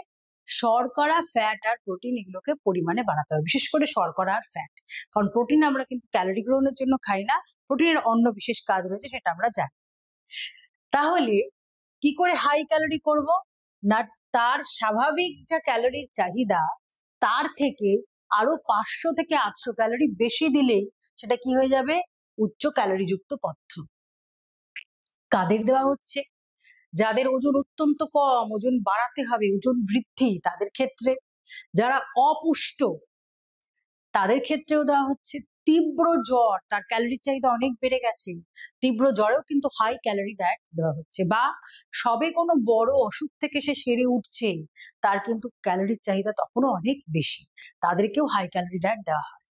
শর্করা, ফ্যাট আর প্রোটিন এগুলোকে পরিমাণে বাড়াতে হবে, বিশেষ করে শর্করা আর ফ্যাট। কারণ প্রোটিন আমরা কিন্তু ক্যালোরি গ্রহণের জন্য খাই না, প্রোটিনের অন্য বিশেষ কাজ রয়েছে, সেটা আমরা জানি। তাহলে কি করে হাই ক্যালোরি করব না, তার স্বাভাবিক যা ক্যালোরির চাহিদা তার থেকে আরো 500 থেকে 800 ক্যালোরি বেশি দিলেই সেটা কি হয়ে যাবে? উচ্চ ক্যালোরি যুক্ত পথ্য। কাদের দেওয়া হচ্ছে? যাদের ওজন অত্যন্ত কম, ওজন বাড়াতে হবে, ওজন বৃদ্ধি, তাদের ক্ষেত্রে। যারা অপুষ্ট তাদের ক্ষেত্রেও দেওয়া হচ্ছে। তীব্র জ্বর, তার ক্যালোরির চাহিদা অনেক বেড়ে গেছে, তীব্র জ্বরেও কিন্তু হাই ক্যালোরি ডায়েট দেওয়া হচ্ছে। বা সবে কোনো বড় অসুখ থেকে সে সেরে উঠছে, তার কিন্তু ক্যালোরির চাহিদা তখনও অনেক বেশি, তাদেরকেও হাই ক্যালোরি ডায়েট দেওয়া হয়।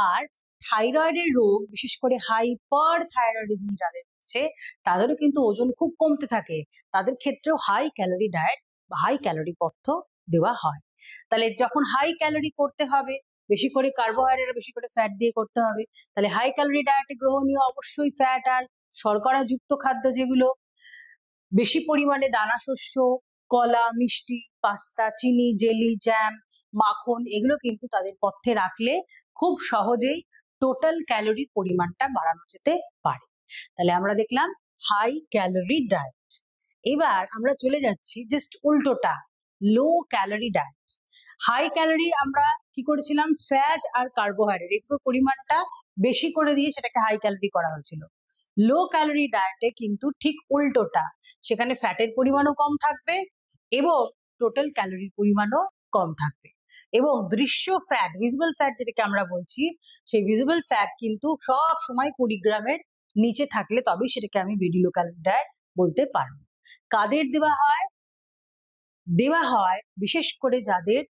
আর থাইরয়েডের রোগ, বিশেষ করে হাইপার থাইরয়েডিজম যাদের হচ্ছে, তাদেরও কিন্তু ওজন খুব কমতে থাকে, তাদের ক্ষেত্রেও হাই ক্যালোরি ডায়েট বা হাই ক্যালোরি পথ্য দেওয়া হয়। তাহলে যখন হাই ক্যালোরি করতে হবে, বেশি করে কার্বোহাইড্রেট, বেশি করে ফ্যাট দিয়ে করতে হবে, তাহলে হাই ক্যালোরি ডায়েটে গ্রহণীয় অবশ্যই ফ্যাট আর শর্করা যুক্ত খাদ্য, যেগুলো বেশি পরিমাণে দানা শস্য, কলা, মিষ্টি, পাস্তা, চিনি, জেলি, জ্যাম, মাখন, এগুলো কিন্তু তাদের পথ্যে রাখলে খুব সহজেই টোটাল ক্যালোরির পরিমাণটা বাড়ানো যেতে পারে। তাহলে আমরা দেখলাম হাই ক্যালোরি ডায়েট। এবার আমরা চলে যাচ্ছি জাস্ট উল্টোটা, low calorie diet. High calorie আমরা কি করেছিলাম? ফ্যাট আর কার্বোহাইড্রেট এই দুটোর পরিমাণটা বেশি করে দিয়ে সেটাকে হাই ক্যালোরি করা হয়েছিল। লো ক্যালোরি ডায়েটে কিন্তু ঠিক উল্টোটা, সেখানে ফ্যাটের পরিমাণও কম থাকবে এবং টোটাল ক্যালোরির পরিমাণও কম থাকবে। এবং দৃশ্য ফ্যাট, ভিজিবল ফ্যাট যেটাকে আমরা বলছি, সেই ভিজিবল ফ্যাট কিন্তু সব সময় 20 গ্রামের নিচে থাকলে তবেই সেটাকে আমি ভেরি লো ক্যালোরি ডায়েট বলতে পারবো। কাদের দেওয়া হয়? দেওয়া হয় বিশেষ করে যাদের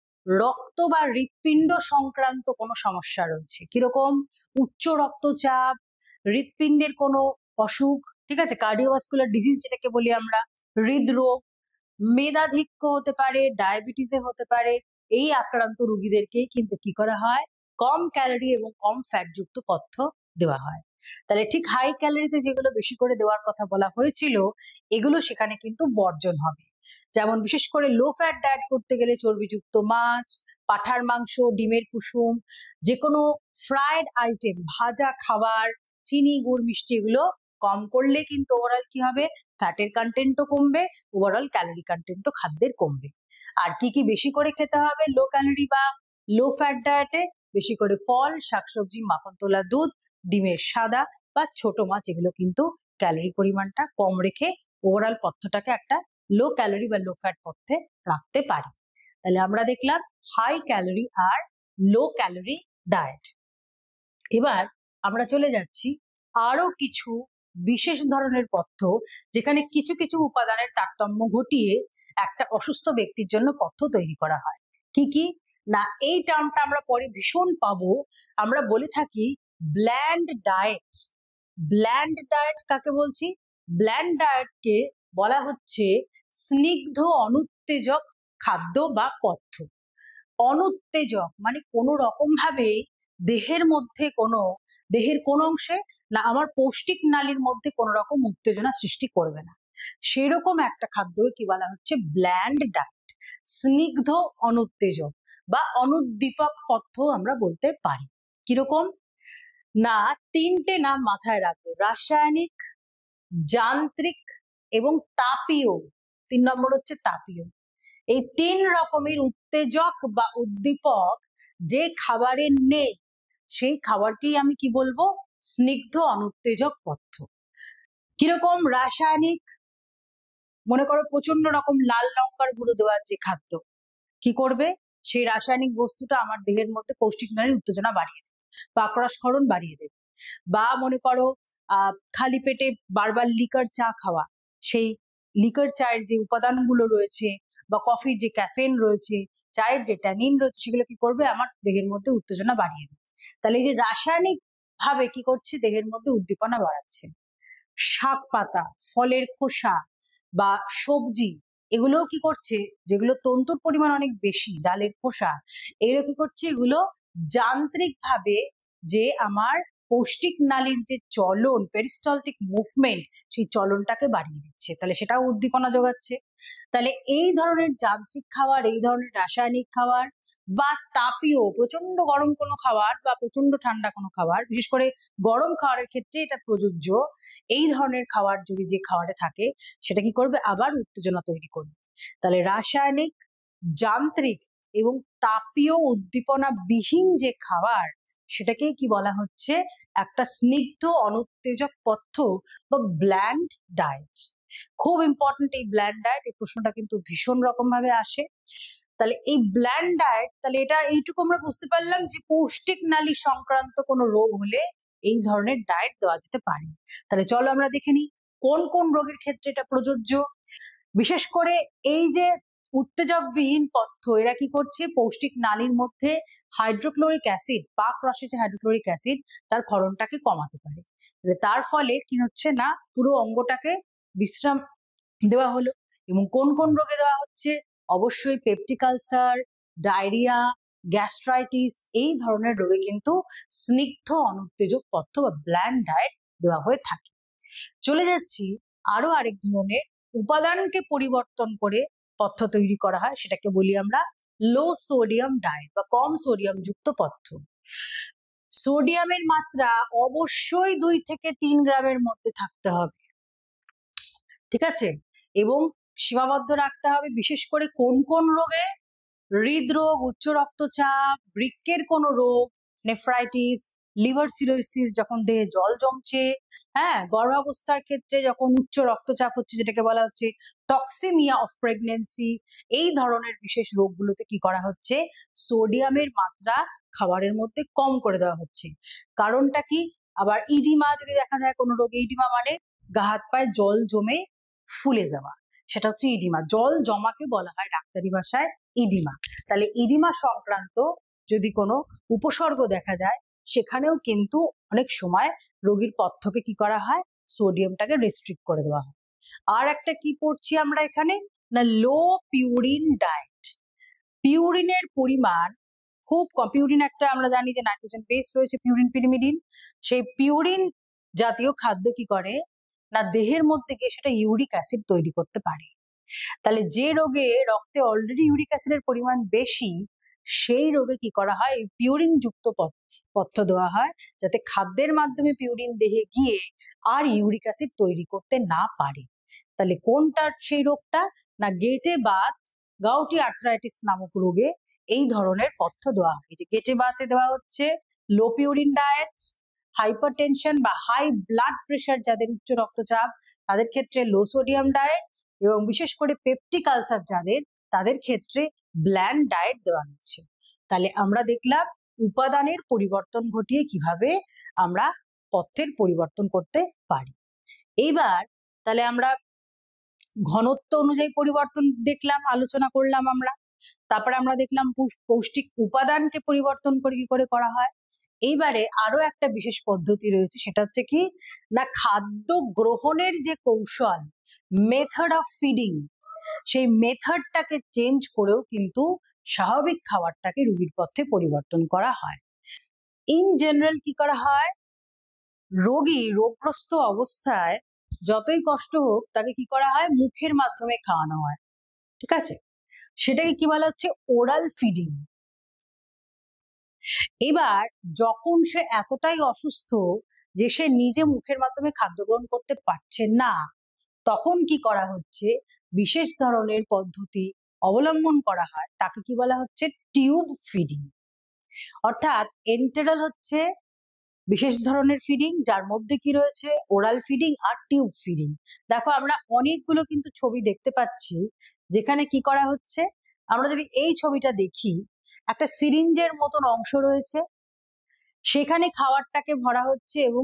রক্ত বা হৃৎপিণ্ড সংক্রান্ত কোনো সমস্যা রয়েছে, কিরকম উচ্চ রক্তচাপ, হৃৎপিণ্ডের কোনো অসুখ, ঠিক আছে, কার্ডিওভাস্কুলার ডিজিজ যেটাকে বলি আমরা, হৃদরোগ, মেধাধিক্য হতে পারে, ডায়াবেটিসে হতে পারে, এই আক্রান্ত রোগীদেরকেই কিন্তু কি করা হয়, কম ক্যালোরি এবং কম ফ্যাট যুক্ত পথ্য দেওয়া হয়। তাহলে ঠিক হাই ক্যালোরিতে যেগুলো বেশি করে দেওয়ার কথা বলা হয়েছিল এগুলো সেখানে কিন্তু বর্জন হবে। যেমন বিশেষ করে লো ফ্যাট ডায়েট করতে গেলে চর্বিযুক্ত মাছ, পাঁঠার মাংস, ডিমের কুসুম, যে কোনো ফ্রাইড আইটেম, ভাজা খাবার, চিনি, গুড়, মিষ্টি এগুলো কম করলে কিন্তু ওভারঅল কি হবে, ফ্যাটের কন্টেন্টও কমবে, ওভারঅল ক্যালোরি কন্টেন্টও খাদ্যের কমবে। আর কি কি বেশি করে খেতে হবে লো ক্যালোরি বা লো ফ্যাট ডায়েটে? বেশি করে ফল, শাকসবজি, মাখন তোলা দুধ, ডিমের সাদা বা ছোট মাছ, এগুলো কিন্তু ক্যালোরি পরিমাণটা কম রেখে ওভারঅল পথ্যটাকে একটা লো ক্যালোরি বা লো ফ্যাট পথ্যে রাখতে পারি। তাহলে আমরা দেখলাম হাই ক্যালোরি আর লো ক্যালোরি ডায়েট। এবার আমরা চলে যাচ্ছি আরো কিছু বিশেষ ধরনের পথ্য, যেখানে কিছু কিছু উপাদানের তারতম্য ঘটিয়ে একটা অসুস্থ ব্যক্তির জন্য পথ্য তৈরি করা হয়। কি কি না, এই টার্মটা আমরা পরে ভীষণ পাবো, আমরা বলে থাকি ব্ল্যান্ড ডায়েট। ব্ল্যান্ড ডায়েট কাকে বলছি? ব্ল্যান্ড ডায়েটকে বলা হচ্ছে স্নিগ্ধ অনুত্তেজক খাদ্য বা পথ্য। অনুত্তেজক মানে কোনো রকম ভাবে দেহের মধ্যে দেহের কোন অংশে না আমার পৌষ্টিক নালীর মধ্যে কোনো রকম উত্তেজনা সৃষ্টি করবে না, সেরকম একটা খাদ্য কি বলা হচ্ছে ব্ল্যান্ড ডায়েট, স্নিগ্ধ অনুত্তেজক বা অনুদ্দীপক পথ্য আমরা বলতে পারি। কিরকম না, তিনটে নাম মাথায় রাখবে, রাসায়নিক, যান্ত্রিক এবং তাপীয়। 3 নম্বর হচ্ছে তাপীয়। এই 3 রকমের উত্তেজক বা উদ্দীপক যে খাবারে নেই সেই খাবারকেই আমি কি বলবো, স্নিগ্ধ অনুত্তেজক পথ্য। কিরকম রাসায়নিক, মনে করো প্রচন্ড রকম লাল লঙ্কার গুঁড়ো দেওয়ার যে খাদ্য, কি করবে, সেই রাসায়নিক বস্তুটা আমার দেহের মধ্যে পৌষ্টিক নালীর উত্তেজনা বাড়িয়ে দেবে, পাকড়াস্খলন বাড়িয়ে দেবে। বা মনে করো খালি পেটে বারবার লিকার চা খাওয়া, সেই লিকার চায়ের যে উপাদানগুলো রয়েছে বা কফির যে ক্যাফেন রয়েছে, চায়ের যে ট্যানিন রয়েছে, সেগুলো কি করবে, আমার দেহের মধ্যে উত্তেজনা বাড়িয়ে দেবে। তাহলে এই যে রাসায়নিক ভাবে কি করছে, দেহের মধ্যে উদ্দীপনা বাড়াচ্ছে। শাক পাতা, ফলের খোসা বা সবজি, এগুলোও কি করছে, যেগুলো তন্তুর পরিমাণ অনেক বেশি, ডালের খোসা, এগুলো কি করছে, এগুলো যান্ত্রিক ভাবে যে আমার পৌষ্টিক নালীর যে চলন, পেরিস্টালটিক মুভমেন্ট, সেই চলনটাকে বাড়িয়ে দিচ্ছে, তাহলে সেটাও উদ্দীপনা যোগাচ্ছে। তাহলে এই ধরনের যান্ত্রিক খাবার, এই ধরনের রাসায়নিক খাবার বা তাপীয়, প্রচন্ড গরম কোনো খাবার বা প্রচন্ড ঠান্ডা কোনো খাবার, বিশেষ করে গরম খাবারের ক্ষেত্রে এটা প্রযোজ্য, এই ধরনের খাবার যদি যে খাবারে থাকে সেটা কি করবে, আবার উত্তেজনা তৈরি করবে। তাহলে রাসায়নিক, যান্ত্রিক এবং তাপীয় উদ্দীপনা বিহীন যে খাবার, সেটাকেই কি বলা হচ্ছে, একটা স্নিগ্ধ অনুত্তেজক পথ্য বা ব্ল্যান্ড ডায়েট। খুব ইম্পর্টেন্ট এই ব্ল্যান্ড ডায়েট, এই প্রশ্নটা কিন্তু ভীষণ রকম ভাবে আসে। তাহলে এই ব্ল্যান্ড ডায়েট, তাহলে এটা এইটুকু আমরা বুঝতে পারলাম যে পৌষ্টিক নালী সংক্রান্ত কোনো রোগ হলে এই ধরনের ডায়েট দেওয়া যেতে পারে। তাহলে চলো আমরা দেখে নিই কোন কোন রোগের ক্ষেত্রে এটা প্রযোজ্য। বিশেষ করে এই যে উত্তেজকবিহীন পথ্য, এরা কি করছে, পৌষ্টিক নালীর মধ্যে হাইড্রোক্লোরিক অ্যাসিড, পাক রসে যে হাইড্রোক্লোরিক অ্যাসিড, তার ক্ষরণটাকে কমাতে পারে। তার ফলে কি হচ্ছে না, পুরো অঙ্গটাকে বিশ্রাম দেওয়া হলো। এবং কোন কোন রোগে দেওয়া হচ্ছে, অবশ্যই পেপটিক আলসার, ডায়রিয়া, গ্যাস্ট্রাইটিস, এই ধরনের রোগে কিন্তু স্নিগ্ধ অনুত্তেজক পথ্য বা ব্ল্যান্ড ডায়েট দেওয়া হয়ে থাকে। চলে যাচ্ছি আরো আরেক ধরনের উপাদানকে পরিবর্তন করে পথ্য তৈরি করা হয়, সেটাকে বলি আমরা লো সোডিয়াম ডায়েট বা কম সোডিয়াম যুক্ত পথ্য। সোডিয়ামের মাত্রা অবশ্যই 2 থেকে 3 গ্রামের মধ্যে থাকতে হবে, ঠিক আছে, এবং সীমাবদ্ধ রাখতে হবে। বিশেষ করে কোন কোন রোগে, হৃদরোগ, উচ্চ রক্তচাপ, বৃক্কের কোনো রোগ, নেফ্রাইটিস, লিভার সিরোসিস, যখন দেহে জল জমছে, হ্যাঁ, গর্ভাবস্থার ক্ষেত্রে যখন উচ্চ রক্তচাপ হচ্ছে, যেটাকে বলা হচ্ছে টক্সিমিয়া অফ প্রেগনেন্সি, এই ধরনের বিশেষ রোগগুলোতে কি করা হচ্ছে, সোডিয়ামের মাত্রা খাবারের মধ্যে কম করে দেওয়া হচ্ছে। কারণটা কি, আবার ইডিমা যদি দেখা যায় কোনো রোগে, ইডিমা মানে গা হাত পায়ে জল জমে ফুলে যাওয়া, সেটা হচ্ছে ইডিমা। জল জমাকে বলা হয় ডাক্তারি ভাষায় ইডিমা। তাহলে ইডিমা সংক্রান্ত যদি কোনো উপসর্গ দেখা যায় সেখানেও কিন্তু অনেক সময় রোগীর পথ্যকে কি করা হয়, সোডিয়ামটাকে রেস্ট্রিক্ট করে দেওয়া হয়। আর একটা কি পড়ছি আমরা এখানে না, লো পিউরিন ডায়েট। পিউরিনের পরিমাণ খুব কম। পিউরিন একটা আমরা জানি যে নাইট্রোজেন বেস রয়েছে, পিউরিন পিরিমিডিন। সেই পিউরিন জাতীয় খাদ্য কি করে না, দেহের মধ্যে গিয়ে সেটা ইউরিক অ্যাসিড তৈরি করতে পারে। তাহলে যে রোগে রক্তে অলরেডি ইউরিক অ্যাসিডের পরিমাণ বেশি, সেই রোগে কি করা হয়, পিউরিন যুক্ত পথ্য দেওয়া হয় যাতে খাদ্যের মাধ্যমে পিউরিন দেহে গিয়ে আর ইউরিক অ্যাসিড তৈরি করতে না পারে। তাহলে কোনটা সেই রোগটা না, গেটে বাত গাউটি আর্থ্রাইটিস নামক রোগে এই ধরনের পথ্য দেওয়া হয়। যে গেটে বাতে দেওয়া হচ্ছে লো পিউরিন ডায়েট, হাইপারটেনশন বা হাই ব্লাড প্রেশার যাদের উচ্চ রক্তচাপ তাদের ক্ষেত্রে লো সোডিয়াম ডায়েট, এবং বিশেষ করে পেপটিক আলসার যাদের তাদের ক্ষেত্রে ব্ল্যান্ড ডায়েট দেওয়া হচ্ছে। তাহলে আমরা দেখলাম উপাদানের পরিবর্তন ঘটিয়ে কিভাবে আমরা পথ্যের পরিবর্তন করতে পারি। এইবার তাহলে আমরা ঘনত্ব অনুযায়ী পরিবর্তন দেখলাম, আলোচনা করলাম আমরা। তারপরে আমরা দেখলাম পৌষ্টিক উপাদানকে পরিবর্তন করে কি করে করা হয়। এইবারে আরো একটা বিশেষ পদ্ধতি রয়েছে, সেটা হচ্ছে কি না, খাদ্য গ্রহণের যে কৌশল, মেথড অফ ফিডিং, সেই মেথডটাকে চেঞ্জ করেও কিন্তু স্বাভাবিক খাবারটাকে রোগীর পথ্যে পরিবর্তন করা হয়। ইন জেনারেল কি করা হয়, রোগী রোগগ্রস্ত অবস্থায় যতই কষ্ট হোক তাকে কি করা হয়, মুখের মাধ্যমে খাওয়ানো হয়, ঠিক আছে? সেটাকে কি বলা হচ্ছে, ওরাল ফিডিং। এবার যখন সে এতটাই অসুস্থ যে সে নিজে মুখের মাধ্যমে খাদ্য গ্রহণ করতে পারছে না, তখন কি করা হচ্ছে, বিশেষ ধরনের পদ্ধতি অবলম্বন করা হয়, তাকে কি বলা হচ্ছে, টিউব ফিডিং। অর্থাৎ এন্টেরাল হচ্ছে বিশেষ ধরনের ফিডিং, যার মধ্যে কি রয়েছে, ওরাল ফিডিং আর টিউব ফিডিং। দেখো আমরা অনেকগুলো কিন্তু ছবি দেখতে পাচ্ছি যেখানে কি করা হচ্ছে। আমরা যদি এই ছবিটা দেখি, একটা সিরিঞ্জের মতন অংশ রয়েছে, সেখানে খাবারটাকে ভরা হচ্ছে এবং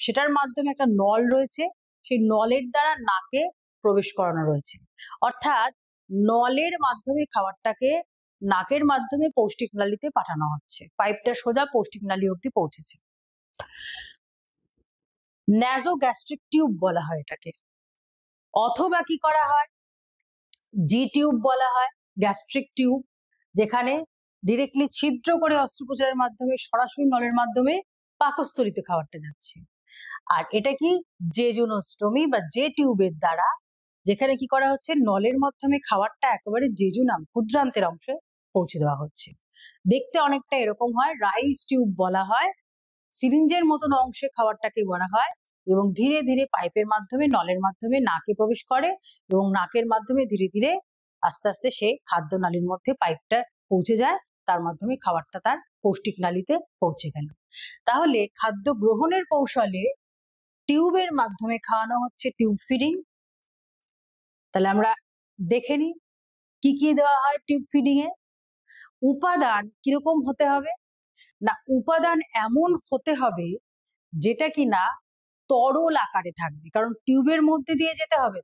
সেটার মাধ্যমে একটা নল রয়েছে, সেই নলের দ্বারা নাকে প্রবেশ করানো রয়েছে। অর্থাৎ নলের মাধ্যমে খাবারটাকে নাকের মাধ্যমে পৌষ্টিক নালীতে পাঠানো হচ্ছে, পাইপটা সোজা পৌষ্টিক নালী অব্দি পৌঁছেছে। ন্যাজো গ্যাস্ট্রিক টিউব বলা হয় এটাকে, অথবা কি করা হয়, জি টিউব বলা হয়, গ্যাস্ট্রিক টিউব, যেখানে ডিরেক্টলি ছিদ্র করে অস্ত্রোপচারের মাধ্যমে সরাসরি নলের মাধ্যমে পাকস্থলিতে খাবারটা যাচ্ছে। আর এটা কি জেজুনোস্টোমি বা জে টিউবের দ্বারা, যেখানে কি করা হচ্ছে, নলের মাধ্যমে খাবারটা একেবারে জেজুনাম ক্ষুদ্রান্তের অংশে পৌঁছে দেওয়া হচ্ছে। দেখতে অনেকটা এরকম হয়, রাইস টিউব বলা হয়। সিরিঞ্জের মতন অংশে খাবারটাকে ভরা হয় এবং ধীরে ধীরে পাইপের মাধ্যমে নলের মাধ্যমে নাকে প্রবেশ করে এবং নাকের মাধ্যমে ধীরে ধীরে আস্তে আস্তে সে খাদ্য নালীর মধ্যে পাইপটা পৌঁছে যায়, তার মাধ্যমে খাবারটা তার পৌষ্টিক নালীতে পৌঁছে গেল। তাহলে খাদ্য গ্রহণের কৌশলে টিউবের মাধ্যমে খাওয়ানো হচ্ছে টিউব ফিডিং। তাহলে আমরা দেখে নিই কি কি দেওয়া হয় টিউব ফিডিং এ। উপাদান কিরকম হতে হবে না, উপাদান এমন হতে হবে যেটা কিনা তরল আকারে থাকবে, কারণ টিউবের মধ্যে দিয়ে যেতে হবে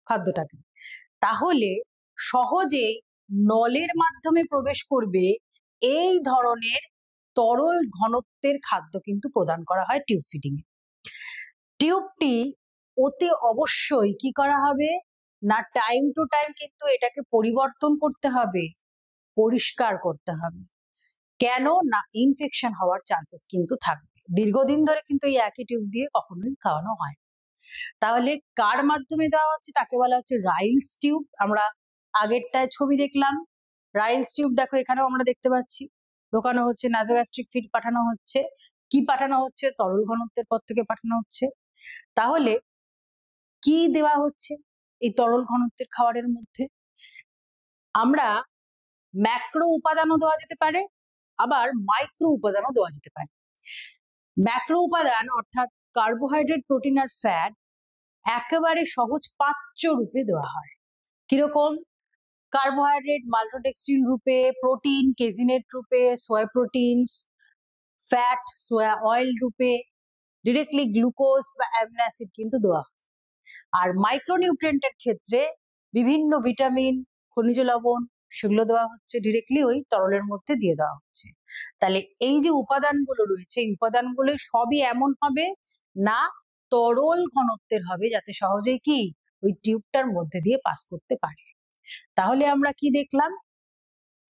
খাদ্যটাকে, তাহলে সহজে নলের মাধ্যমে প্রবেশ করবে এই ধরনের তরল ঘনত্বের খাদ্য কিন্তু প্রদান করা হয় টিউব ফিডিং এ। টিউবটি অতি অবশ্যই কি করা হবে না, টাইম টু টাইম কিন্তু এটাকে পরিবর্তন করতে হবে, পরিষ্কার করতে হবে। কেন না, ইনফেকশন হওয়ার চান্সেস কিন্তু থাকবে, দীর্ঘদিন ধরে কিন্তু এই একই টিউব দিয়ে কখনোই খাওয়ানো হয়। তাহলে কার মাধ্যমে দেওয়া হচ্ছে, তাকে বলা হচ্ছে রাইলস টিউব। আমরা আগেরটায় ছবি দেখলাম রাইলস টিউব, দেখো এখানেও আমরা দেখতে পাচ্ছি ঢোকানো হচ্ছে, নাজোগ্যাস্ট্রিক ফিড পাঠানো হচ্ছে। কি পাঠানো হচ্ছে, তরল ঘনত্বের পর থেকে পাঠানো হচ্ছে। তাহলে কি দেওয়া হচ্ছে এই তরল ঘনত্বের খাবারের মধ্যে, আমরা ম্যাক্রো উপাদানও দেওয়া যেতে পারে, আবার মাইক্রো উপাদানও দেওয়া যেতে পারে। ম্যাক্রো উপাদান অর্থাৎ কার্বোহাইড্রেট, প্রোটিন আর ফ্যাট একেবারে সহজ পাচ্য রূপে দেওয়া হয়। কিরকম, কার্বোহাইড্রেট মাল্টোডেক্সট্রিন রূপে, প্রোটিন কেজিনেট রূপে, সোয়া প্রোটিন, ফ্যাট সোয়া অয়েল রূপে, ডিরেক্টলি গ্লুকোজ বা অ্যামিনো অ্যাসিড কিন্তু দেওয়া হয়। আর মাইক্রোনিউট্রিয়েন্টের ক্ষেত্রে বিভিন্ন ভিটামিন, খনিজ লবণ, সেগুলো দেওয়া হচ্ছে ডিরেক্টলি ওই তরলের মধ্যে দিয়ে দেওয়া হচ্ছে। তাহলে এই যে উপাদানগুলো রয়েছে এই উপাদানগুলো সবই এমন হবে না তরল ঘনত্বের হবে যাতে সহজেই কি ওই টিউবটার মধ্যে দিয়ে পাস করতে পারে। তাহলে আমরা কি দেখলাম?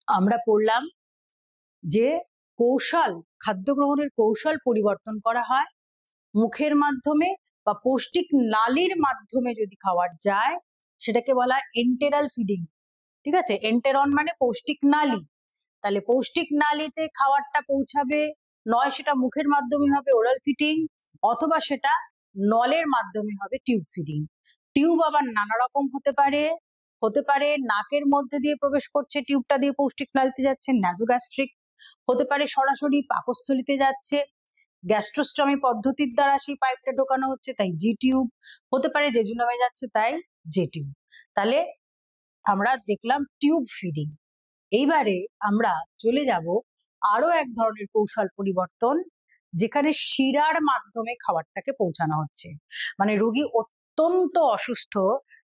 আমরা পড়লাম যে কৌশল, খাদ্য গ্রহণের কৌশল পরিবর্তন করা হয় মুখের মাধ্যমে বা পৌষ্টিক নালীর মাধ্যমে যদি খাবার যায় সেটাকে বলা হয় এন্টেরাল ফিডিং। ঠিক আছে, এন্টেরন মানে পৌষ্টিক নালী। তাহলে পৌষ্টিক নালীতে খাবারটা পৌঁছাবে, নয় সেটা মুখের মাধ্যমে হবে ওরাল ফিডিং, অথবা সেটা নলের মাধ্যমে হবে টিউব ফিডিং। টিউব আবার নানা রকম হতে পারে, নাকের মধ্যে দিয়ে প্রবেশ করছে, টিউবটা দিয়ে পৌষ্টিক নালীতে যাচ্ছে, ন্যাজোগ্যাস্ট্রিক। হতে পারে সরাসরি পাকস্থলিতে যাচ্ছে, গ্যাস্ট্রোস্টমি পদ্ধতির দ্বারা সেই পাইপটা ঢোকানো হচ্ছে, তাই জি টিউব। হতে পারে জেজুনামে যাচ্ছে, তাই জে টিউব। তাহলে আমরা দেখলাম টিউব ফিডিং। এইবারে আমরা চলে যাব আরো এক ধরনের কৌশল পরিবর্তন, যেখানে শিরার মাধ্যমে খাবারটাকে পৌঁছানো হচ্ছে। মানে রোগী অত্যন্ত অসুস্থ,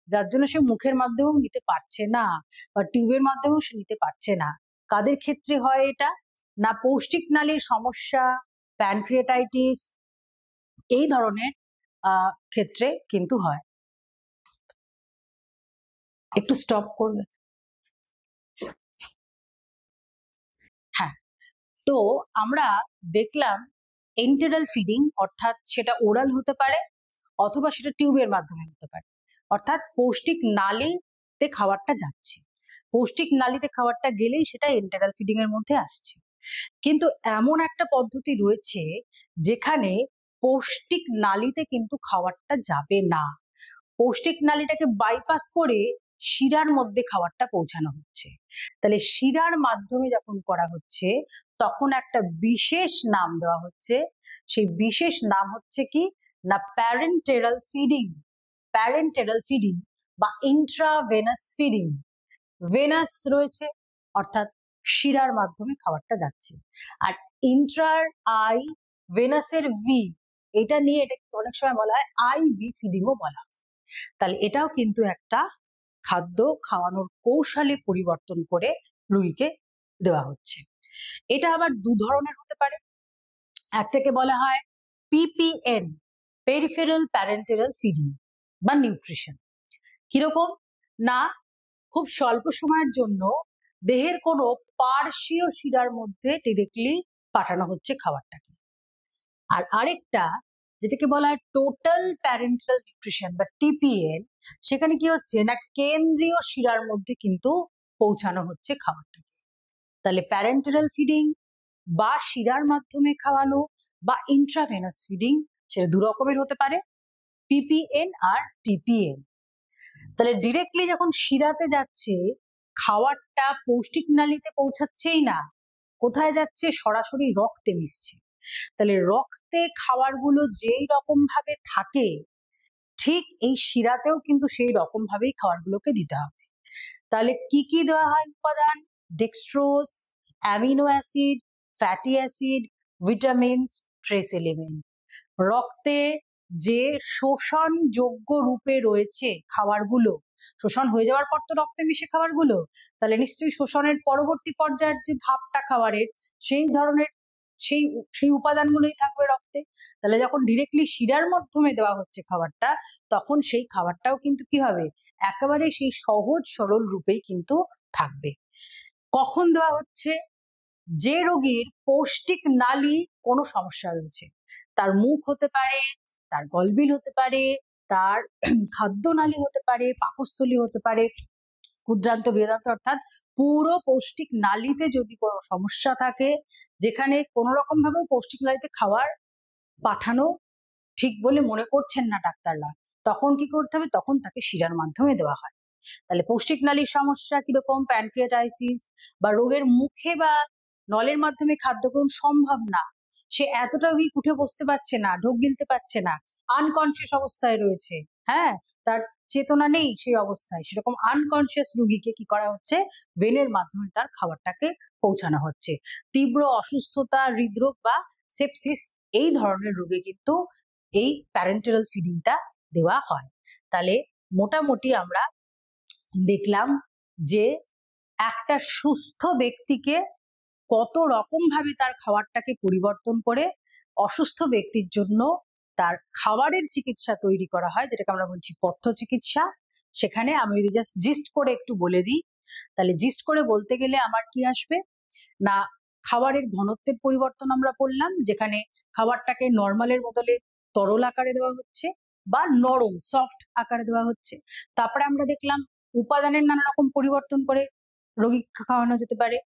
যার জন্য সে মুখের মাধ্যমেও নিতে পারছে না বা টিউবের মাধ্যমেও সে নিতে পারছে না। কাদের ক্ষেত্রে হয় এটা? না পৌষ্টিক নালীর সমস্যা, প্যানক্রিয়াটাইটিস, এই ধরনের ক্ষেত্রে কিন্তু হয়। একটু স্টপ করবে? হ্যাঁ, তো আমরা দেখলাম এন্টেরাল ফিডিং, অর্থাৎ সেটা ওরাল হতে পারে অথবা সেটা টিউবের মাধ্যমে হতে পারে, অর্থাৎ পৌষ্টিক নালীতে খাবারটা যাচ্ছে, পৌষ্টিক নালীতে খাবারটা গেলেই সেটা এন্টেরাল ফিডিং এর মধ্যে আসছে। কিন্তু এমন একটা পদ্ধতি রয়েছে যেখানে পৌষ্টিক নালীতে কিন্তু খাবারটা যাবে না, পৌষ্টিক নালীটাকে বাইপাস করে শিরার মধ্যে খাবারটা পৌঁছানো হচ্ছে। তাহলে শিরার মাধ্যমে যখন করা হচ্ছে তখন একটা বিশেষ নাম দেওয়া হচ্ছে, সেই বিশেষ নাম হচ্ছে কি না প্যারেন্টেরাল ফিডিং। প্যারেন্টেরাল ফিডিং বা ইন্ট্রাভেনাস ফিডিং। ভেনাস রয়েছে অর্থাৎ শিরার মাধ্যমে খাবারটা যাচ্ছে, আর ইন্ট্রার আই, ভেনাসের ভি, এটা নিয়ে এটা অনেক সময় বলা হয় আইভি ফিডিংও বলা হয়। তাহলে এটাও কিন্তু একটা খাদ্য খাওয়ানোর কৌশলে পরিবর্তন করে রোগীকে দেওয়া হচ্ছে। এটা আবার দু ধরনের হতে পারে। একটাকে বলা হয় পিপিএন, পেরিফেরাল প্যারেন্টেরাল ফিডিং বা নিউট্রিশন। কিরকম? না খুব স্বল্প সময়ের জন্য দেহের কোনো পার্শ্বীয় শিরার মধ্যে ডিরেক্টলি পাঠানো হচ্ছে খাবারটাকে। আর আরেকটা যেটাকে বলা হয় টোটাল প্যারেন্টাল নিউট্রিশন বা টিপিএন, সেখানে কি হচ্ছে না কেন্দ্রীয় শিরার মধ্যে কিন্তু পৌঁছানো হচ্ছে খাবারটাকে। তাহলে প্যারেন্টাল ফিডিং বা শিরার মাধ্যমে খাওয়ানো বা ইন্ট্রাভেনাস ফিডিং, সেটা দু রকমের হতে পারে, পিপিএন আর টিপিএন। তাহলে ডিরেক্টলি যখন শিরাতে যাচ্ছে খাবারটা পৌষ্টিক নালীতে পৌঁছাচ্ছেই না, কোথায় যাচ্ছে? সরাসরি রক্তে মিশছে। তাহলে রক্তে খাবারগুলো যেই রকম ভাবে থাকে ঠিক এই শিরাতেও কিন্তু সেই রকম ভাবেই খাবারগুলোকে দিতে হবে। তাহলে কি কি দেওয়া হয় উপাদান? Dextrose, amino acid, fatty acid, vitamins, trace element. রক্তে যে শোষণযোগ্য রূপে রয়েছে খাবারগুলো, শোষণ হয়ে যাওয়ার পর তো রক্তে মিশে খাবারগুলো, তাহলে নিশ্চয়ই শোষণের পরবর্তী পর্যায়ের যে ধাপটা খাবারের সেই ধরনের সেই উপাদানগুলোই থাকবে রক্তে। তাহলে যখন ডিরেক্টলি শিরার মাধ্যমে দেওয়া হচ্ছে খাবারটা, তখন সেই খাবারটাও কিন্তু কি হবে? একেবারে সেই সহজ সরল রূপেই কিন্তু থাকবে। কখন দেওয়া হচ্ছে? যে রোগীর পৌষ্টিক নালী কোনো সমস্যা রয়েছে, তার মুখ হতে পারে, তার গলবিল হতে পারে, তার খাদ্যনালী হতে পারে, পাকস্থলী হতে পারে, ক্ষুদ্রান্ত বৃহদান্ত, অর্থাৎ পুরো পৌষ্টিক নালীতে যদি কোনো সমস্যা থাকে, যেখানে কোনো রকম ভাবে পৌষ্টিক নালীতে খাবার পাঠানো ঠিক বলে মনে করছেন না ডাক্তাররা, তখন কি করতে হবে? তখন তাকে শিরার মাধ্যমে দেওয়া হয়। তাহলে পৌষ্টিক নালীর সমস্যা কিরকম? প্যানক্রিয়াটাইসিস বা রোগের মুখে বা নলের মাধ্যমে খাদ্য গ্রহণ সম্ভব না, সে এতটা উইক, উঠে বসতে পারছে না, ঢোক গিলতে পারছে না, আনকনসিয়াস অবস্থায় রয়েছে, হ্যাঁ, তার চেতনা নেই সেই অবস্থায়, সেরকম আনকনসিয়াস রোগীকে কি করা হচ্ছে? ভেনের মাধ্যমে তার খাবারটাকে পৌঁছানো হচ্ছে। তীব্র অসুস্থতা, হৃদরোগ বা সেপসিস, এই ধরনের রোগে কিন্তু এই প্যারেন্টাল ফিডিংটা দেওয়া হয়। তাহলে মোটামুটি আমরা দেখলাম যে একটা সুস্থ ব্যক্তিকে কত রকম ভাবে তার খাবারটাকে পরিবর্তন করে অসুস্থ ব্যক্তির জন্য তার খাবারের চিকিৎসা তৈরি করা হয়, যেটাকে আমরা বলছি পথ্য চিকিৎসা। সেখানে আমি যদি জাস্ট জিস্ট করে একটু বলে দিই, তাহলে জিস্ট করে বলতে গেলে আমার কি আসবে না, খাবারের ঘনত্বের পরিবর্তন আমরা করলাম, যেখানে খাবারটাকে নর্মালের বদলে তরল আকারে দেওয়া হচ্ছে বা নরম সফট আকারে দেওয়া হচ্ছে। তারপরে আমরা দেখলাম উপাদানের নানা রকম পরিবর্তন করে রোগীকে খাওয়ানো যেতে পারে।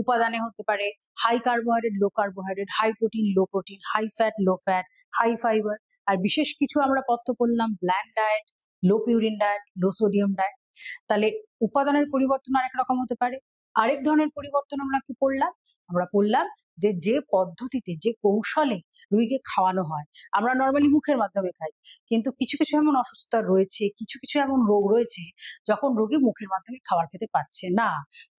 উপাদানে হতে পারে high carbohydrate, low carbohydrate, high protein, low protein, high fat, low fat, high fibre. আর বিশেষ কিছু আমরা পথ্য করলাম bland diet, low purine diet, low sodium diet. তাহলে উপাদানের পরিবর্তন আরেক রকম হতে পারে। আরেক ধরনের পরিবর্তন আমরা কি করলাম, আমরা বললাম যে যে পদ্ধতিতে যে কৌশলে রোগীকে খাওয়ানো হয়, আমরা নর্মালি মুখের মাধ্যমে খাই, কিন্তু কিছু কিছু এমন অসুস্থতা রয়েছে, কিছু কিছু এমন রোগ রয়েছে যখন রোগী মুখের মাধ্যমে খাবার খেতে পারছে না,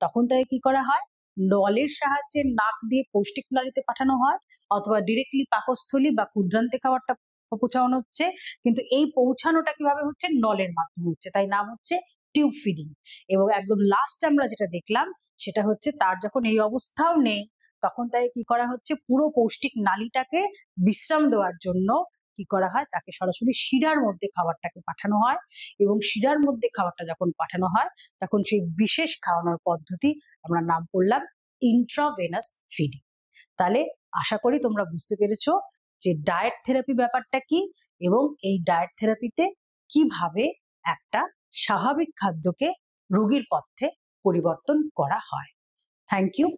তখন তাকে কি করা হয়, নলের সাহায্যে নাক দিয়ে পৌষ্টিক নালীতে পাঠানো হয়, অথবা ডিরেক্টলি পাকস্থলী বা ক্ষুদ্রান্তে খাবারটা পৌঁছানো হচ্ছে। কিন্তু এই পৌঁছানোটা কিভাবে হচ্ছে, নলের মাধ্যমে হচ্ছে, তাই নাম হচ্ছে টিউব ফিডিং। এবং একদম লাস্ট আমরা যেটা দেখলাম সেটা হচ্ছে তার যখন এই অবস্থাও নেই, তখন তাকে কি করা হচ্ছে, পুরো পৌষ্টিক নালীটাকে বিশ্রাম দেওয়ার জন্য কি করা হয়, তাকে সরাসরি শিরার মধ্যে খাবারটাকে পাঠানো হয়। এবং শিরার মধ্যে খাবারটা যখন পাঠানো হয়, তখন সেই বিশেষ খাওয়ানোর পদ্ধতি আমরা নাম করলাম ইন্ট্রাভেনাস ফিডিং। তাহলে আশা করি তোমরা বুঝতে পেরেছো যে ডায়েট থেরাপি ব্যাপারটা কি, এবং এই ডায়েট থেরাপিতে কিভাবে একটা স্বাভাবিক খাদ্যকে রোগীর পথ্যে পরিবর্তন করা হয়। Thank you.